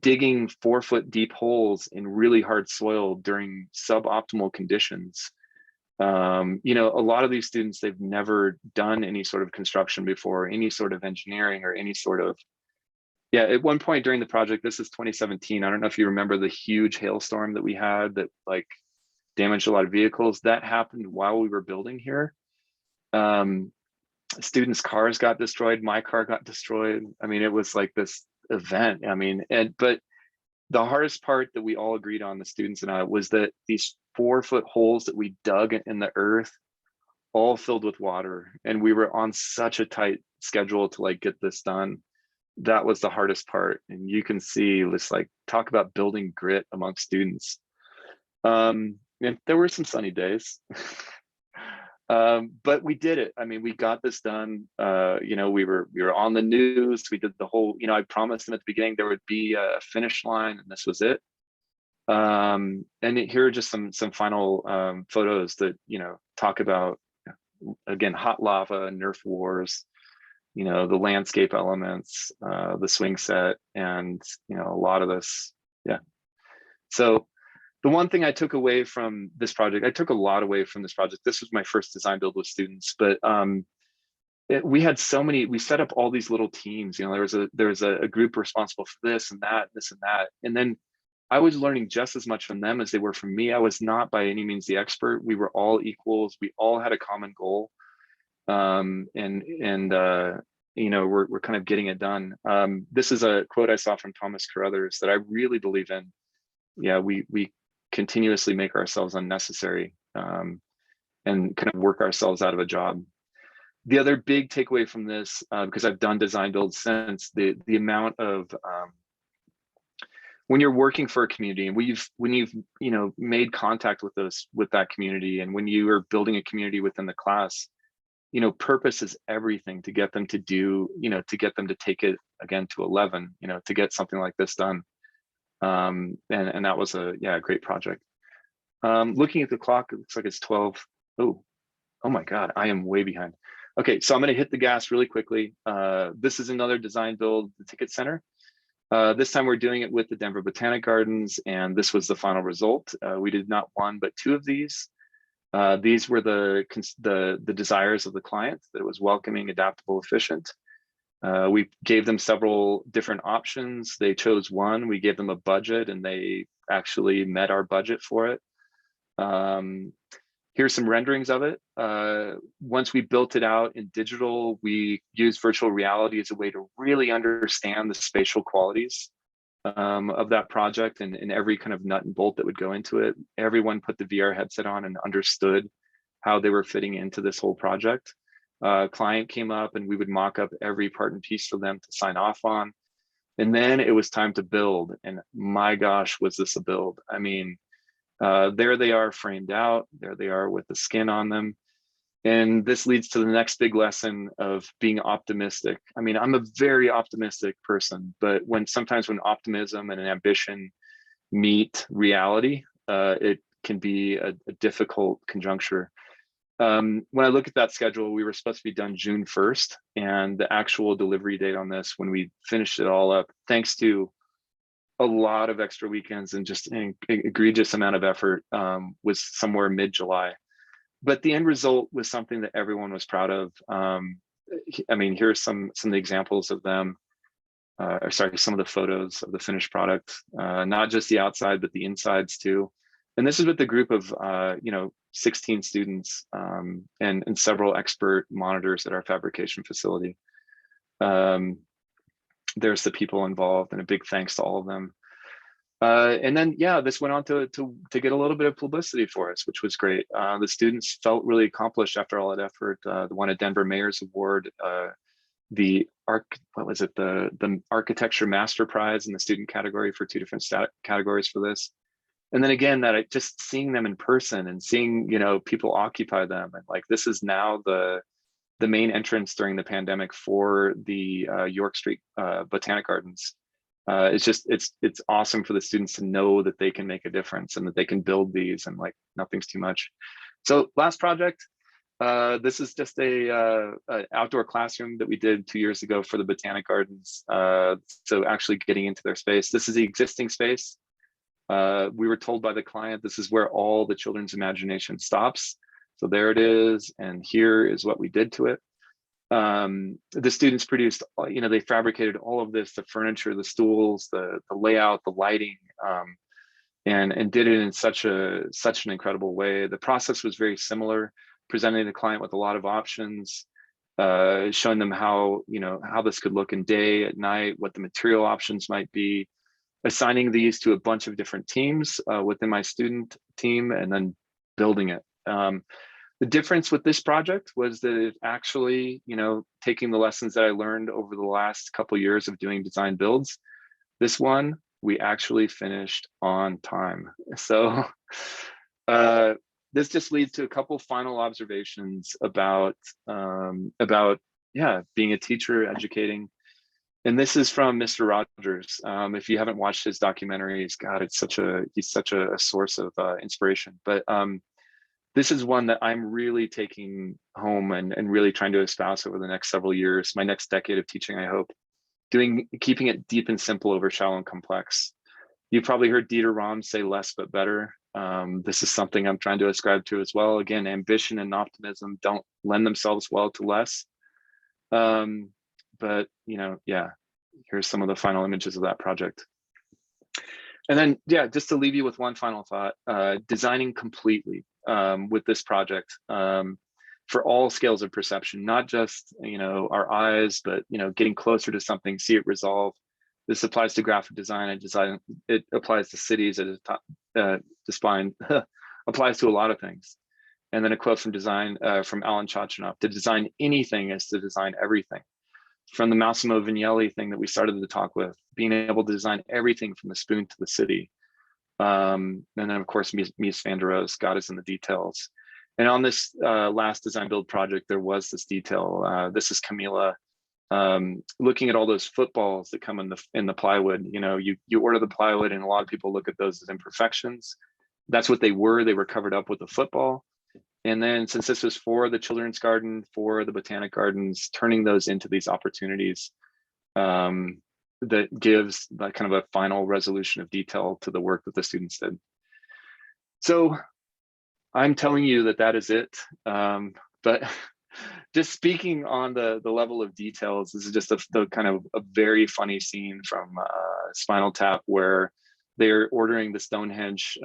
digging 4-foot deep holes in really hard soil during suboptimal conditions. You know, a lot of these students, they've never done any sort of construction before, any sort of engineering or any sort of, yeah, at one point during the project, this is 2017. I don't know if you remember the huge hailstorm that we had that like damaged a lot of vehicles. That happened while we were building here. Students' cars got destroyed. My car got destroyed. I mean, it was like this event. I mean, but the hardest part that we all agreed on, the students and I, was that these 4-foot holes that we dug in the earth, all filled with water, and we were on such a tight schedule to like get this done. That was the hardest part. And you can see this, like, talk about building grit among students. And there were some sunny days. But we did it. I mean, we got this done. You know, we were on the news. We did the whole, you know, I promised them at the beginning there would be a finish line, and this was it. And here are just some final photos that, you know, talk about, again, hot lava, Nerf wars, you know, the landscape elements, the swing set, and, you know, a lot of this. Yeah. So the one thing I took away from this project, I took a lot away from this project. This was my first design build with students, but we had so many, we set up all these little teams. You know, there was a group responsible for this and that, and then I was learning just as much from them as they were from me. I was not by any means the expert. We were all equals. We all had a common goal, and you know, we're kind of getting it done. This is a quote I saw from Thomas Carruthers that I really believe in. Yeah, we continuously make ourselves unnecessary, and kind of work ourselves out of a job. The other big takeaway from this, because I've done design builds since, the amount of when you're working for a community, and when you've you know, made contact with that community, and when you are building a community within the class, you know, purpose is everything to get them to do, you know, to get them to take it again to 11, you know, to get something like this done. And that was a great project. Looking at the clock, it looks like it's 12. Oh my God, I am way behind. Okay, so I'm going to hit the gas really quickly. This is another design build, the Ticket Center. This time we're doing it with the Denver Botanic Gardens, and this was the final result. We did not one, but two of these. These were the desires of the client, that it was welcoming, adaptable, efficient. We gave them several different options. They chose one. We gave them a budget, and they actually met our budget for it. Here's some renderings of it. Once we built it out in digital, we used virtual reality as a way to really understand the spatial qualities of that project, and every kind of nut and bolt that would go into it. Everyone put the VR headset on and understood how they were fitting into this whole project. Client came up, and we would mock up every part and piece for them to sign off on. And then it was time to build. And my gosh, was this a build? I mean, there they are framed out. There they are with the skin on them. And this leads to the next big lesson of being optimistic. I mean, I'm a very optimistic person, but sometimes when optimism and an ambition meet reality, it can be a difficult conjuncture. When I look at that schedule, we were supposed to be done June 1st, and the actual delivery date on this, when we finished it all up, thanks to a lot of extra weekends and just an egregious amount of effort, was somewhere mid-July. But the end result was something that everyone was proud of. I mean, here's some of the examples of them, or sorry, some of the photos of the finished product, not just the outside, but the insides too. And this is with the group of, you know, 16 students, and several expert monitors at our fabrication facility. There's the people involved, and a big thanks to all of them. And then, yeah, this went on to get a little bit of publicity for us, which was great. The students felt really accomplished after all that effort. They won a Denver Mayor's Award, the Architecture Master Prize in the student category for 2 different categories for this. And then again, just seeing them in person and seeing, you know, people occupy them, and like, this is now the main entrance during the pandemic for the York Street Botanic Gardens. It's awesome for the students to know that they can make a difference and that they can build these, and like, nothing's too much. So last project, this is just an outdoor classroom that we did 2 years ago for the Botanic Gardens. So actually getting into their space. This is the existing space. We were told by the client, this is where all the children's imagination stops. So there it is, and here is what we did to it. The students produced, you know, they fabricated all of this, the furniture, the stools, the layout, the lighting, and did it in such an incredible way. The process was very similar, presenting the client with a lot of options, showing them how this could look in day, at night, what the material options might be, assigning these to a bunch of different teams within my student team, and then building it. The difference with this project was that it actually, you know, taking the lessons that I learned over the last couple of years of doing design builds, this one we actually finished on time. So this just leads to a couple final observations about being a teacher, educating. And this is from Mr. Rogers. If you haven't watched his documentaries, God, he's such a source of inspiration. But this is one that I'm really taking home and really trying to espouse over the next several years, my next decade of teaching, I hope. Keeping it deep and simple over shallow and complex. You've probably heard Dieter Rams say less but better. This is something I'm trying to ascribe to as well. Again, ambition and optimism don't lend themselves well to less. But you know, yeah, here's some of the final images of that project. And then, yeah, just to leave you with one final thought, designing completely with this project for all scales of perception, not just, you know, our eyes, but, you know, getting closer to something, see it resolve. This applies to graphic design and design. It applies to cities, design applies to a lot of things. And then a quote from from Alan Chochinov: to design anything is to design everything. From the Massimo Vignelli thing that we started the talk with, being able to design everything from the spoon to the city. And then of course, Mies van der Rohe's God is in the details. And on this last design build project, there was this detail. This is Camila looking at all those footballs that come in the plywood. You know, you order the plywood and a lot of people look at those as imperfections. That's what they were. They were covered up with a football. And then since this was for the children's garden, for the botanic gardens, turning those into these opportunities that gives that kind of a final resolution of detail to the work that the students did. So I'm telling you that is it. But just speaking on the level of details, this is just the kind of a very funny scene from Spinal Tap where they're ordering the Stonehenge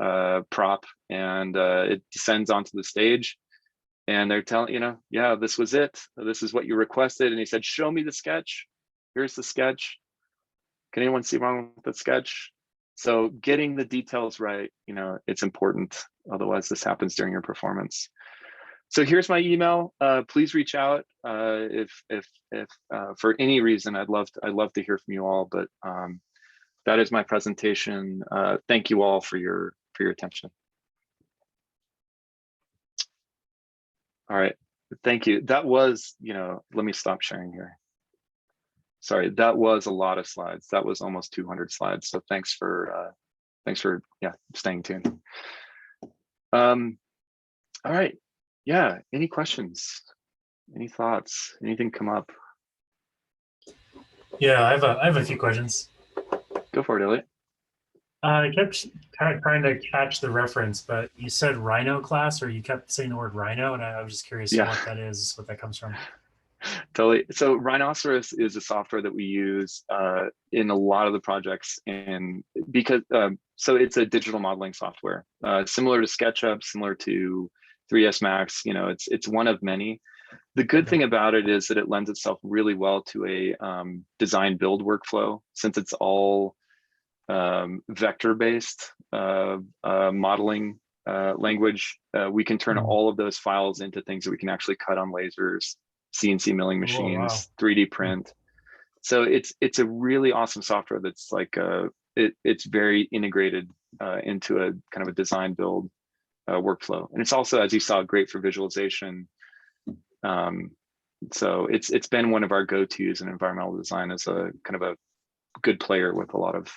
prop and it descends onto the stage and they're telling, you know, yeah, this was it. This is what you requested. And he said, show me the sketch. Here's the sketch. Can anyone see wrong with the sketch? So getting the details right, you know, it's important. Otherwise this happens during your performance. So here's my email. Please reach out if for any reason. I'd love to hear from you all. But that is my presentation. Thank you all for your attention. All right, thank you. That was, you know, let me stop sharing here. Sorry, that was a lot of slides. That was almost 200 slides. So thanks for yeah, staying tuned. All right, yeah. Any questions? Any thoughts? Anything come up? Yeah, I have a few questions. Go for it, Elliot. I kept trying to catch the reference, but you said rhino class, or you kept saying the word rhino, and I was just curious what that is, what that comes from. Totally. So Rhinoceros is a software that we use in a lot of the projects, and because so it's a digital modeling software, similar to SketchUp, similar to 3ds Max. You know, it's one of many. The good thing about it is that it lends itself really well to a design build workflow, since it's all vector-based modeling language. We can turn all of those files into things that we can actually cut on lasers, CNC milling machines, 3D print. So it's a really awesome software that's like it's very integrated into a kind of a design build workflow, and it's also, as you saw, great for visualization. So it's been one of our go-tos in environmental design as a kind of a good player with a lot of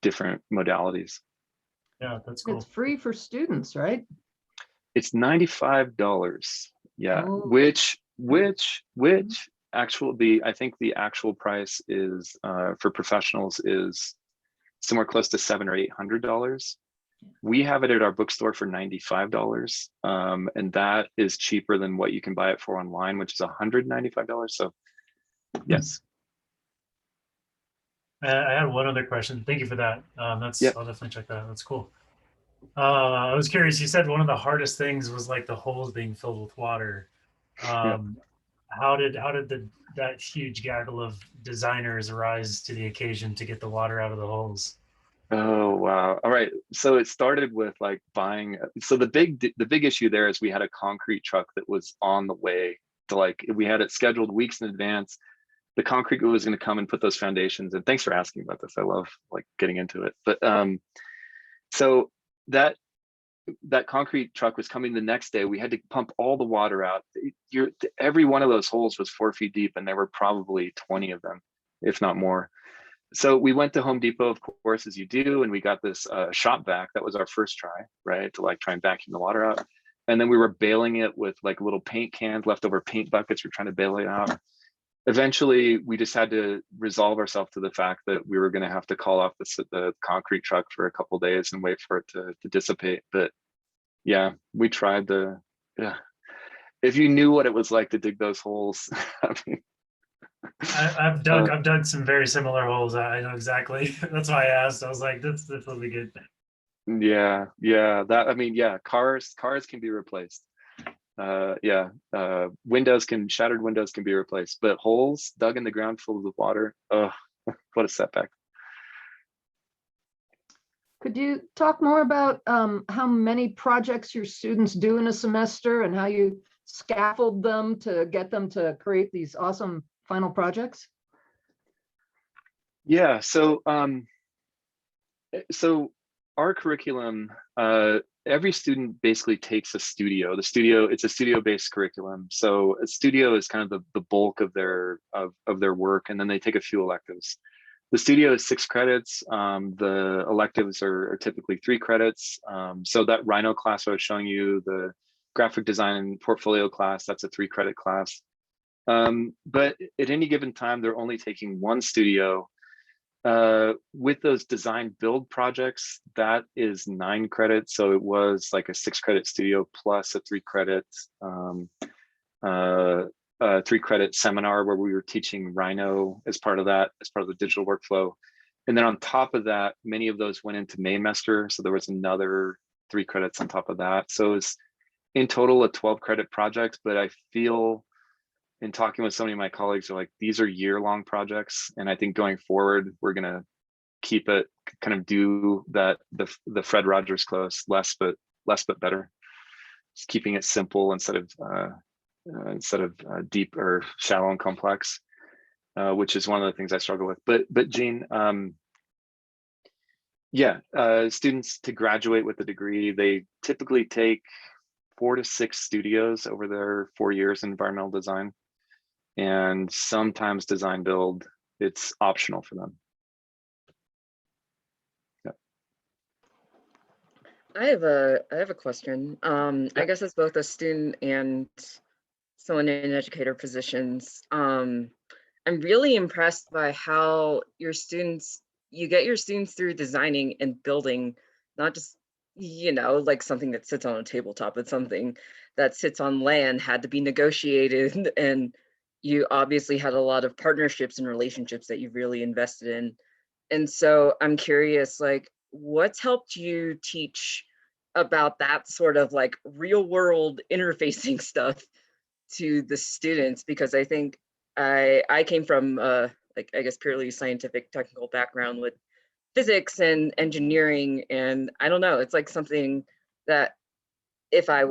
different modalities. Yeah, that's cool. It's free for students, right? It's $95. Yeah, which I think the actual price is for professionals is somewhere close to $700 or $800. We have it at our bookstore for $95, and that is cheaper than what you can buy it for online, which is $195. So yes. I had one other question. Thank you for that. I'll definitely check that out. That's cool. I was curious. You said one of the hardest things was like the holes being filled with water. How did that huge gaggle of designers rise to the occasion to get the water out of the holes? Oh, wow. All right. So it started with like buying. So the big issue there is we had a concrete truck that was on the way to, like, we had it scheduled weeks in advance. The concrete was going to come and put those foundations. And thanks for asking about this. I love like getting into it. But so that concrete truck was coming the next day. We had to pump all the water out. Every one of those holes was 4 feet deep, and there were probably 20 of them, if not more. So we went to Home Depot, of course, as you do, and we got this shop vac. That was our first try, right? To like try and vacuum the water out. And then we were bailing it with like little paint cans, leftover paint buckets. We're trying to bail it out. Eventually, we just had to resolve ourselves to the fact that we were going to have to call off the concrete truck for a couple of days and wait for it to dissipate. But yeah, we tried to, yeah. If you knew what it was like to dig those holes, I mean, I've dug some very similar holes. I know exactly. That's why I asked. I was like, this will be good. yeah, I mean, yeah, cars can be replaced. Shattered windows can be replaced, but holes dug in the ground full of water, oh, what a setback. Could you talk more about how many projects your students do in a semester and how you scaffold them to get them to create these awesome final projects? Yeah, so our curriculum, every student basically takes a studio. It's a studio-based curriculum. So a studio is kind of the bulk of their work, and then they take a few electives. The studio is 6 credits. The electives are typically 3 credits. So that Rhino class I was showing you, the graphic design and portfolio class, that's a 3-credit class. But at any given time, they're only taking 1 studio. With those design build projects, that is 9 credits. So it was like a 6-credit studio plus a 3-credit 3-credit seminar where we were teaching Rhino as part of the digital workflow. And then on top of that, many of those went into Maymester. So there was another 3 credits on top of that. So it's in total a 12-credit project, but I feel in talking with so many of my colleagues are like, these are year-long projects. And I think going forward, we're gonna keep it, kind of do that, the Fred Rogers close, less but better. Just keeping it simple instead of deep or shallow and complex, which is one of the things I struggle with. But Jean, students to graduate with a degree, they typically take 4 to 6 studios over their 4 years in environmental design. And sometimes design build, it's optional for them. Yeah. I have a question. I guess as both a student and someone in educator positions, I'm really impressed by how you get your students through designing and building, not just, like something that sits on a tabletop, but something that sits on land, had to be negotiated, and you obviously had a lot of partnerships and relationships that you've really invested in. And so I'm curious, like, what's helped you teach about that sort of like real world interfacing stuff to the students? Because I think I came from like, I guess, purely scientific technical background with physics and engineering, and I don't know, it's like something that if I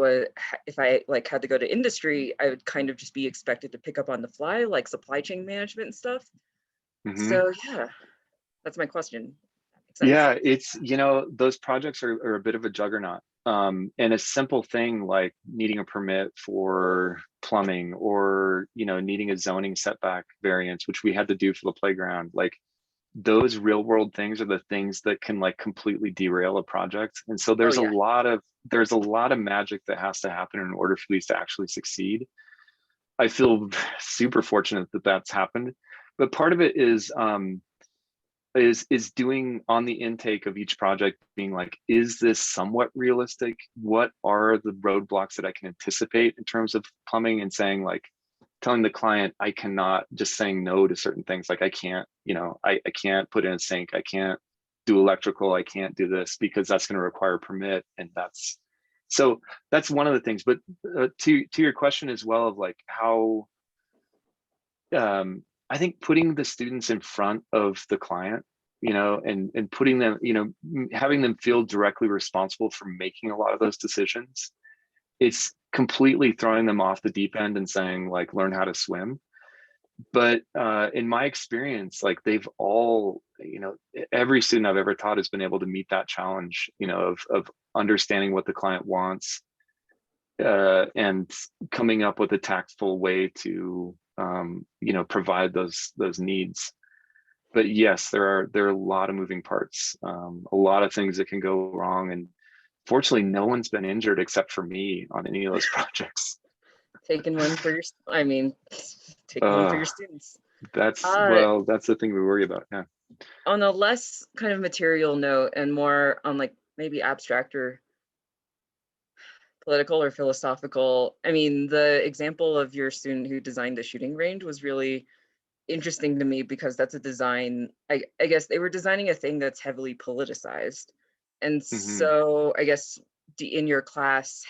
like had to go to industry, I would kind of just be expected to pick up on the fly, like supply chain management and stuff. Mm-hmm. So yeah, that's my question. Yeah, it's, those projects are a bit of a juggernaut. And a simple thing like needing a permit for plumbing or, needing a zoning setback variance, which we had to do for the playground, like those real world things are the things that can like completely derail a project. And so there's a lot of magic that has to happen in order for these to actually succeed. I feel super fortunate that that's happened, but part of it is doing on the intake of each project, being like, is this somewhat realistic? What are the roadblocks that I can anticipate in terms of plumbing, and saying like, telling the client, I cannot, just saying no to certain things. Like I can't, I can't put in a sink. I can't do electrical. I can't do this because that's going to require a permit. And that's one of the things. But to your question as well, of like how, I think putting the students in front of the client you know, and putting them, you know, having them feel directly responsible for making a lot of those decisions. It's completely throwing them off the deep end and saying like, learn how to swim. But in my experience, like they've all, you know, every student I've ever taught has been able to meet that challenge, you know, of understanding what the client wants, and coming up with a tactful way to, you know, provide those needs. But yes, there are a lot of moving parts, a lot of things that can go wrong, and fortunately, no one's been injured except for me on any of those projects. Taking one for your, I mean, taking one for your students. That's well, that's the thing we worry about. Yeah. On a less kind of material note and more on like maybe abstract or political or philosophical, I mean, the example of your student who designed the shooting range was really interesting to me because that's a design, I guess they were designing a thing that's heavily politicized. And so I guess in your class,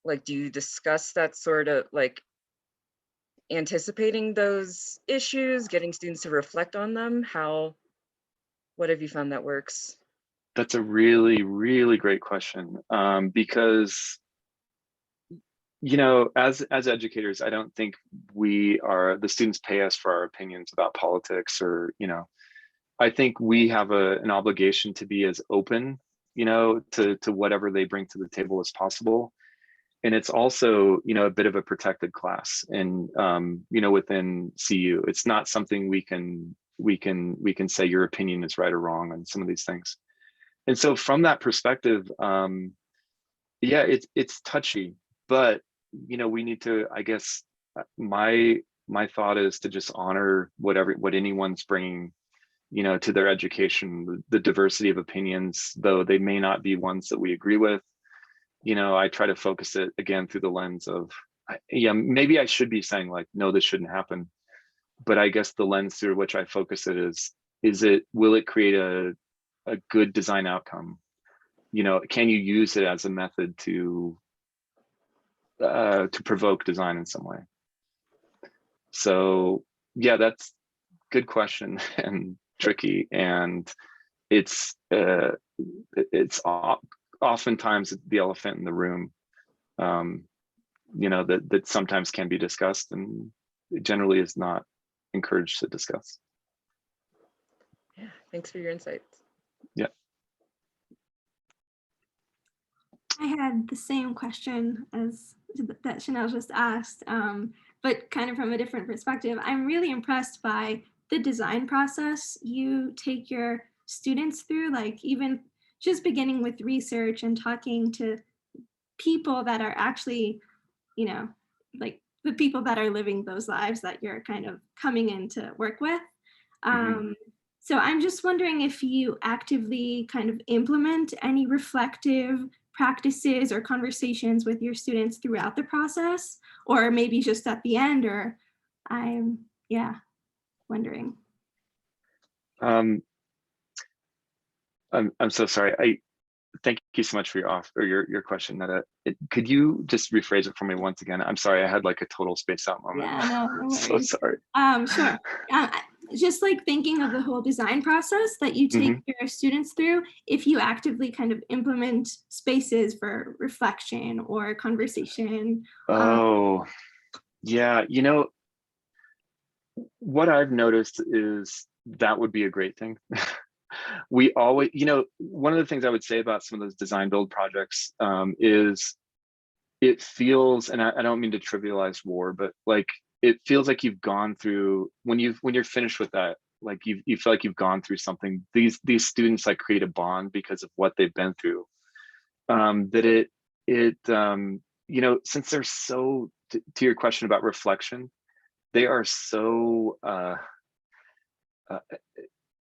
like, do you discuss that sort of like anticipating those issues, getting students to reflect on them? What have you found that works? That's a really, really great question, because, you know, as educators, I don't think the students pay us for our opinions about politics, or, you know, I think we have an obligation to be as open, you know, to whatever they bring to the table as possible. And it's also, you know, a bit of a protected class, and you know, within CU, it's not something we can say your opinion is right or wrong on some of these things. And so from that perspective, yeah, it's touchy, but you know, we need to, I guess, my thought is to just honor what anyone's bringing, you know, to their education, the diversity of opinions, though they may not be ones that we agree with. You know, I try to focus it again through the lens of, yeah, maybe I should be saying like, no, this shouldn't happen. But I guess the lens through which I focus it will it create a good design outcome? You know, can you use it as a method to provoke design in some way? So yeah, that's good question and tricky. And it's oftentimes the elephant in the room, you know, that sometimes can be discussed and generally is not encouraged to discuss. Yeah, thanks for your insights. Yeah. I had the same question as that Chanel just asked, but kind of from a different perspective. I'm really impressed by the design process you take your students through, like even just beginning with research and talking to people that are actually, you know, like the people that are living those lives that you're kind of coming in to work with. So I'm just wondering if you actively kind of implement any reflective practices or conversations with your students throughout the process, or maybe just at the end, or I'm wondering. I'm so sorry. Thank you so much for your question, Netta. Could you just rephrase it for me once again? I'm sorry, I had like a total spaced out moment. Yeah, no So sorry. Sure. Just like thinking of the whole design process that you take your students through, if you actively kind of implement spaces for reflection or conversation. Oh, yeah. You know, what I've noticed is that would be a great thing. We always, you know, one of the things I would say about some of those design build projects is it feels, and I don't mean to trivialize war, but like it feels like you've gone through, when you're finished with that, like you feel like you've gone through something. These students like create a bond because of what they've been through. That you know, since they're so, to your question about reflection, they are so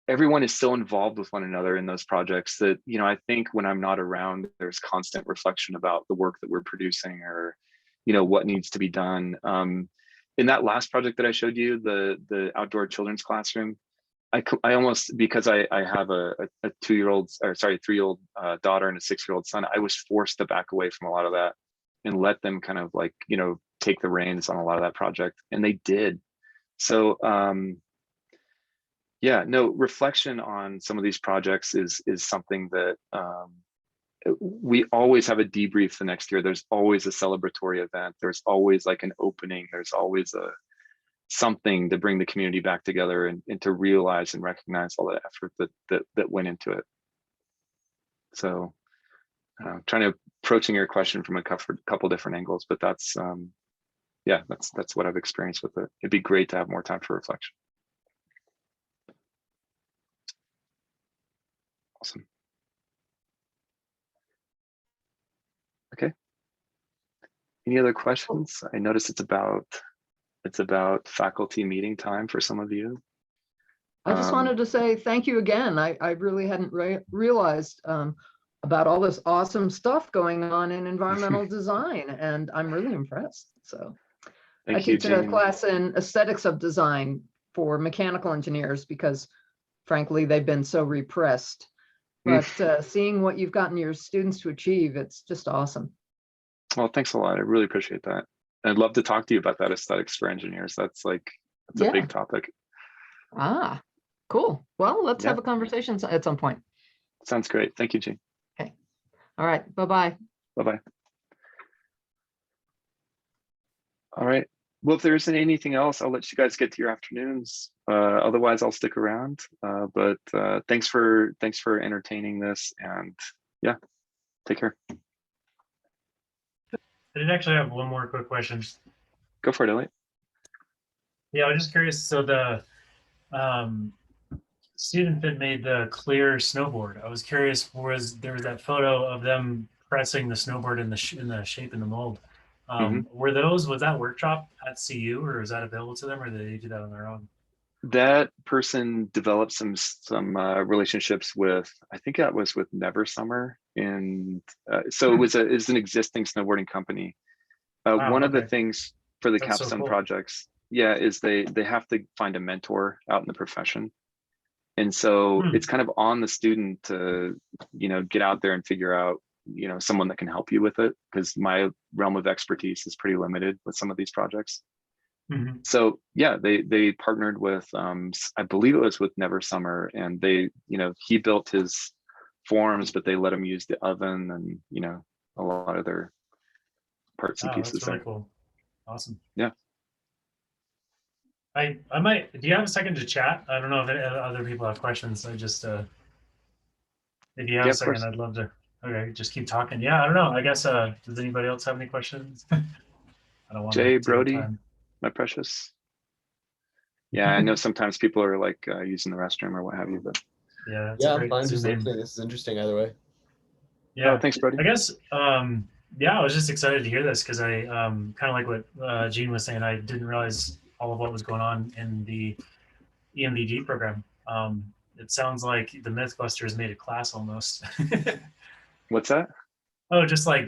everyone is so involved with one another in those projects that, you know, I think when I'm not around, there's constant reflection about the work that we're producing, or, you know, what needs to be done. In that last project that I showed you, the outdoor children's classroom, I almost, because I have a 2-year-old, or sorry, 3-year-old daughter and a 6-year-old son, I was forced to back away from a lot of that and let them kind of like, you know, take the reins on a lot of that project, and they did. So Yeah, no, reflection on some of these projects is something that we always have a debrief the next year. There's always a celebratory event. There's always like an opening. There's always something to bring the community back together and to realize and recognize all the effort that went into it. So trying to approaching your question from a couple different angles, but that's yeah, that's what I've experienced with it. It'd be great to have more time for reflection. Awesome. Okay. Any other questions? I noticed it's about faculty meeting time for some of you. I just wanted to say thank you again. I really hadn't realized about all this awesome stuff going on in environmental design, and I'm really impressed. So I teach a class in aesthetics of design for mechanical engineers because frankly, they've been so repressed. But seeing what you've gotten your students to achieve, it's just awesome. Well, thanks a lot. I really appreciate that. I'd love to talk to you about that aesthetics for engineers. That's a big topic. Ah, cool. Well, let's have a conversation at some point. Sounds great. Thank you, Jean. Okay. All right. Bye-bye. Bye-bye. All right. Well, if there isn't anything else, I'll let you guys get to your afternoons. Otherwise, I'll stick around. But thanks for entertaining this, and yeah, take care. I did actually have one more quick question. Go for it, Elliot. Yeah, I was just curious. So the student that made the clear snowboard, I was curious, there was that photo of them pressing the snowboard in the shape in the mold. Was that workshop at CU, or is that available to them, or did they do that on their own? That person developed some relationships with, I think that was with Never Summer, and so it was an existing snowboarding company. One of the things for the capstone projects, is they have to find a mentor out in the profession, and so it's kind of on the student to get out there and figure out someone that can help you with it, because my realm of expertise is pretty limited with some of these projects. So yeah, they partnered with I believe it was with Never Summer, and they he built his forms, but they let him use the oven and a lot of their parts and pieces. That's really cool. Awesome. Yeah. I might, do you have a second to chat? I don't know if other people have questions. I just if you have a second, I'd love to. Okay, just keep talking. Yeah, I don't know. I guess does anybody else have any questions? I don't want Jay, Brody, my precious. Yeah, I know sometimes people are like using the restroom or what have you, but yeah, I'm fine just listening. This is interesting either way. Yeah, thanks, Brody. I guess yeah, I was just excited to hear this because I kind of like what Jean was saying. I didn't realize all of what was going on in the EMBD program. It sounds like the Mythbusters made a class almost. What's that? Oh, it sounds like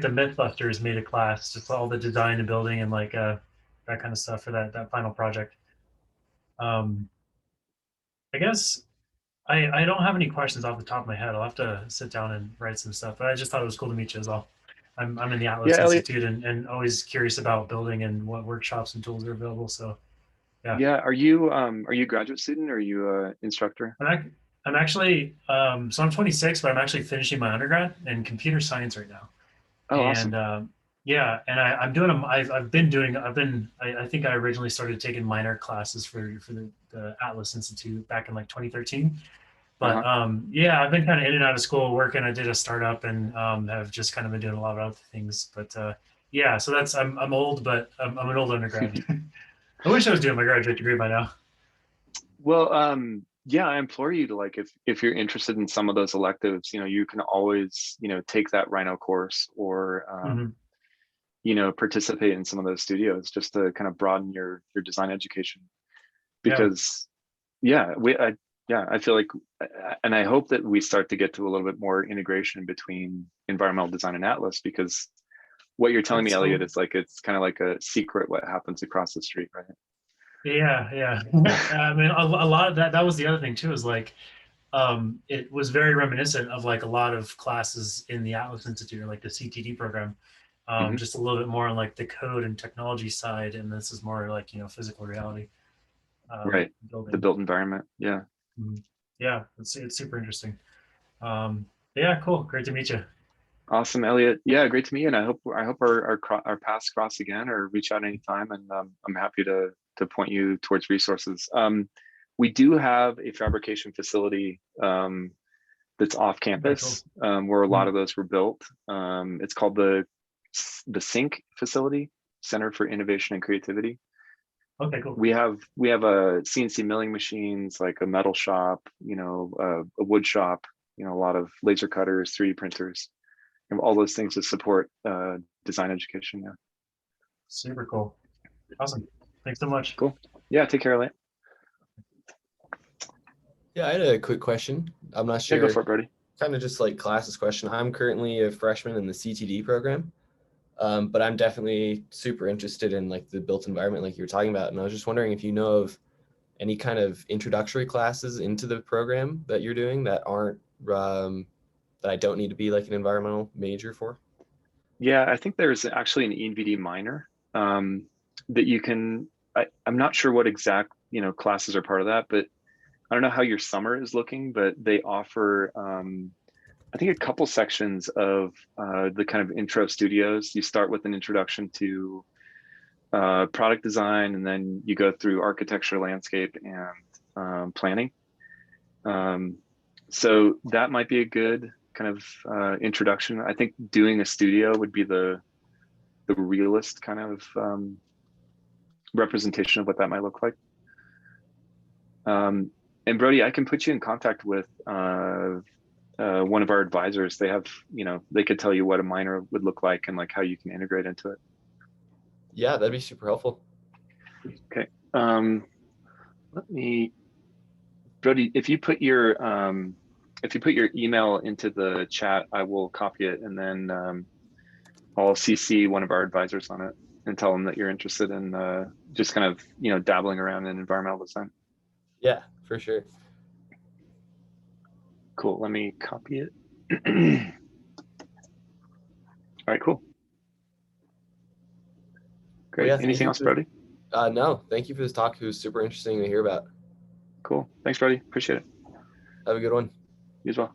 the Mythbusters made a class, just all the design and building and like that kind of stuff for that final project. I guess I don't have any questions off the top of my head. I'll have to sit down and write some stuff, but I just thought it was cool to meet you as well. I'm in the ATLAS Institute and always curious about building and what workshops and tools are available. So yeah. Are you a graduate student, or are you an instructor? I'm actually so I'm 26, but I'm actually finishing my undergrad in computer science right now. Oh, awesome. And yeah, and I'm doing them. I think I originally started taking minor classes for the ATLAS Institute back in like 2013. But yeah, I've been kind of in and out of school working. I did a startup and have just kind of been doing a lot of other things. But yeah, so I'm old, but I'm an old undergrad. I wish I was doing my graduate degree by now. Well, yeah, I implore you to, like, if you're interested in some of those electives, you can always, take that Rhino course or, participate in some of those studios just to kind of broaden your design education. Because I feel like, and I hope that we start to get to a little bit more integration between environmental design and ATLAS, because what you're telling me, Elliot, is like, it's kind of like a secret what happens across the street, right? Yeah. I mean, a lot of that was the other thing too, is like, it was very reminiscent of like a lot of classes in the ATLAS Institute, or like the CTD program, just a little bit more on like the code and technology side. And this is more like, physical reality. Right. building. The built environment. Yeah. Yeah, it's super interesting. Yeah, cool. Great to meet you. Awesome, Elliot. Yeah, great to meet you. And I hope our paths cross again, or reach out anytime. And I'm happy to point you towards resources. We do have a fabrication facility that's off campus, where a lot of those were built. It's called the SINEK facility, Center for Innovation and Creativity. Okay, cool. We have a CNC milling machines, like a metal shop, a wood shop, a lot of laser cutters, 3D printers, and all those things to support design education. Yeah. Super cool. Awesome. Thanks so much. Cool. Yeah. Take care, Elliot. Yeah, I had a quick question. I'm not sure. Yeah, go for it, Brody. Kind of just like classes question. I'm currently a freshman in the CTD program, but I'm definitely super interested in like the built environment like you were talking about. And I was just wondering if you know of any kind of introductory classes into the program that you're doing that aren't, that I don't need to be like an environmental major for. Yeah, I think there's actually an ENVD minor that you can, I'm not sure what exact, classes are part of that, but I don't know how your summer is looking, but they offer, I think, a couple sections of the kind of intro studios. You start with an introduction to product design, and then you go through architecture, landscape, and planning. So that might be a good kind of introduction. I think doing a studio would be the realist kind of representation of what that might look like. And Brody, I can put you in contact with one of our advisors. They have, they could tell you what a minor would look like and like how you can integrate into it. Yeah, that'd be super helpful. Okay. Let me, Brody, if you put your email into the chat, I will copy it, and then I'll CC one of our advisors on it and tell them that you're interested in just kind of, dabbling around in environmental design. Yeah, for sure. Cool. Let me copy it. All right, cool. Great. Well, yeah, anything else, Brody? No, thank you for this talk. It was super interesting to hear about. Cool. Thanks, Brody. Appreciate it. Have a good one. You as well.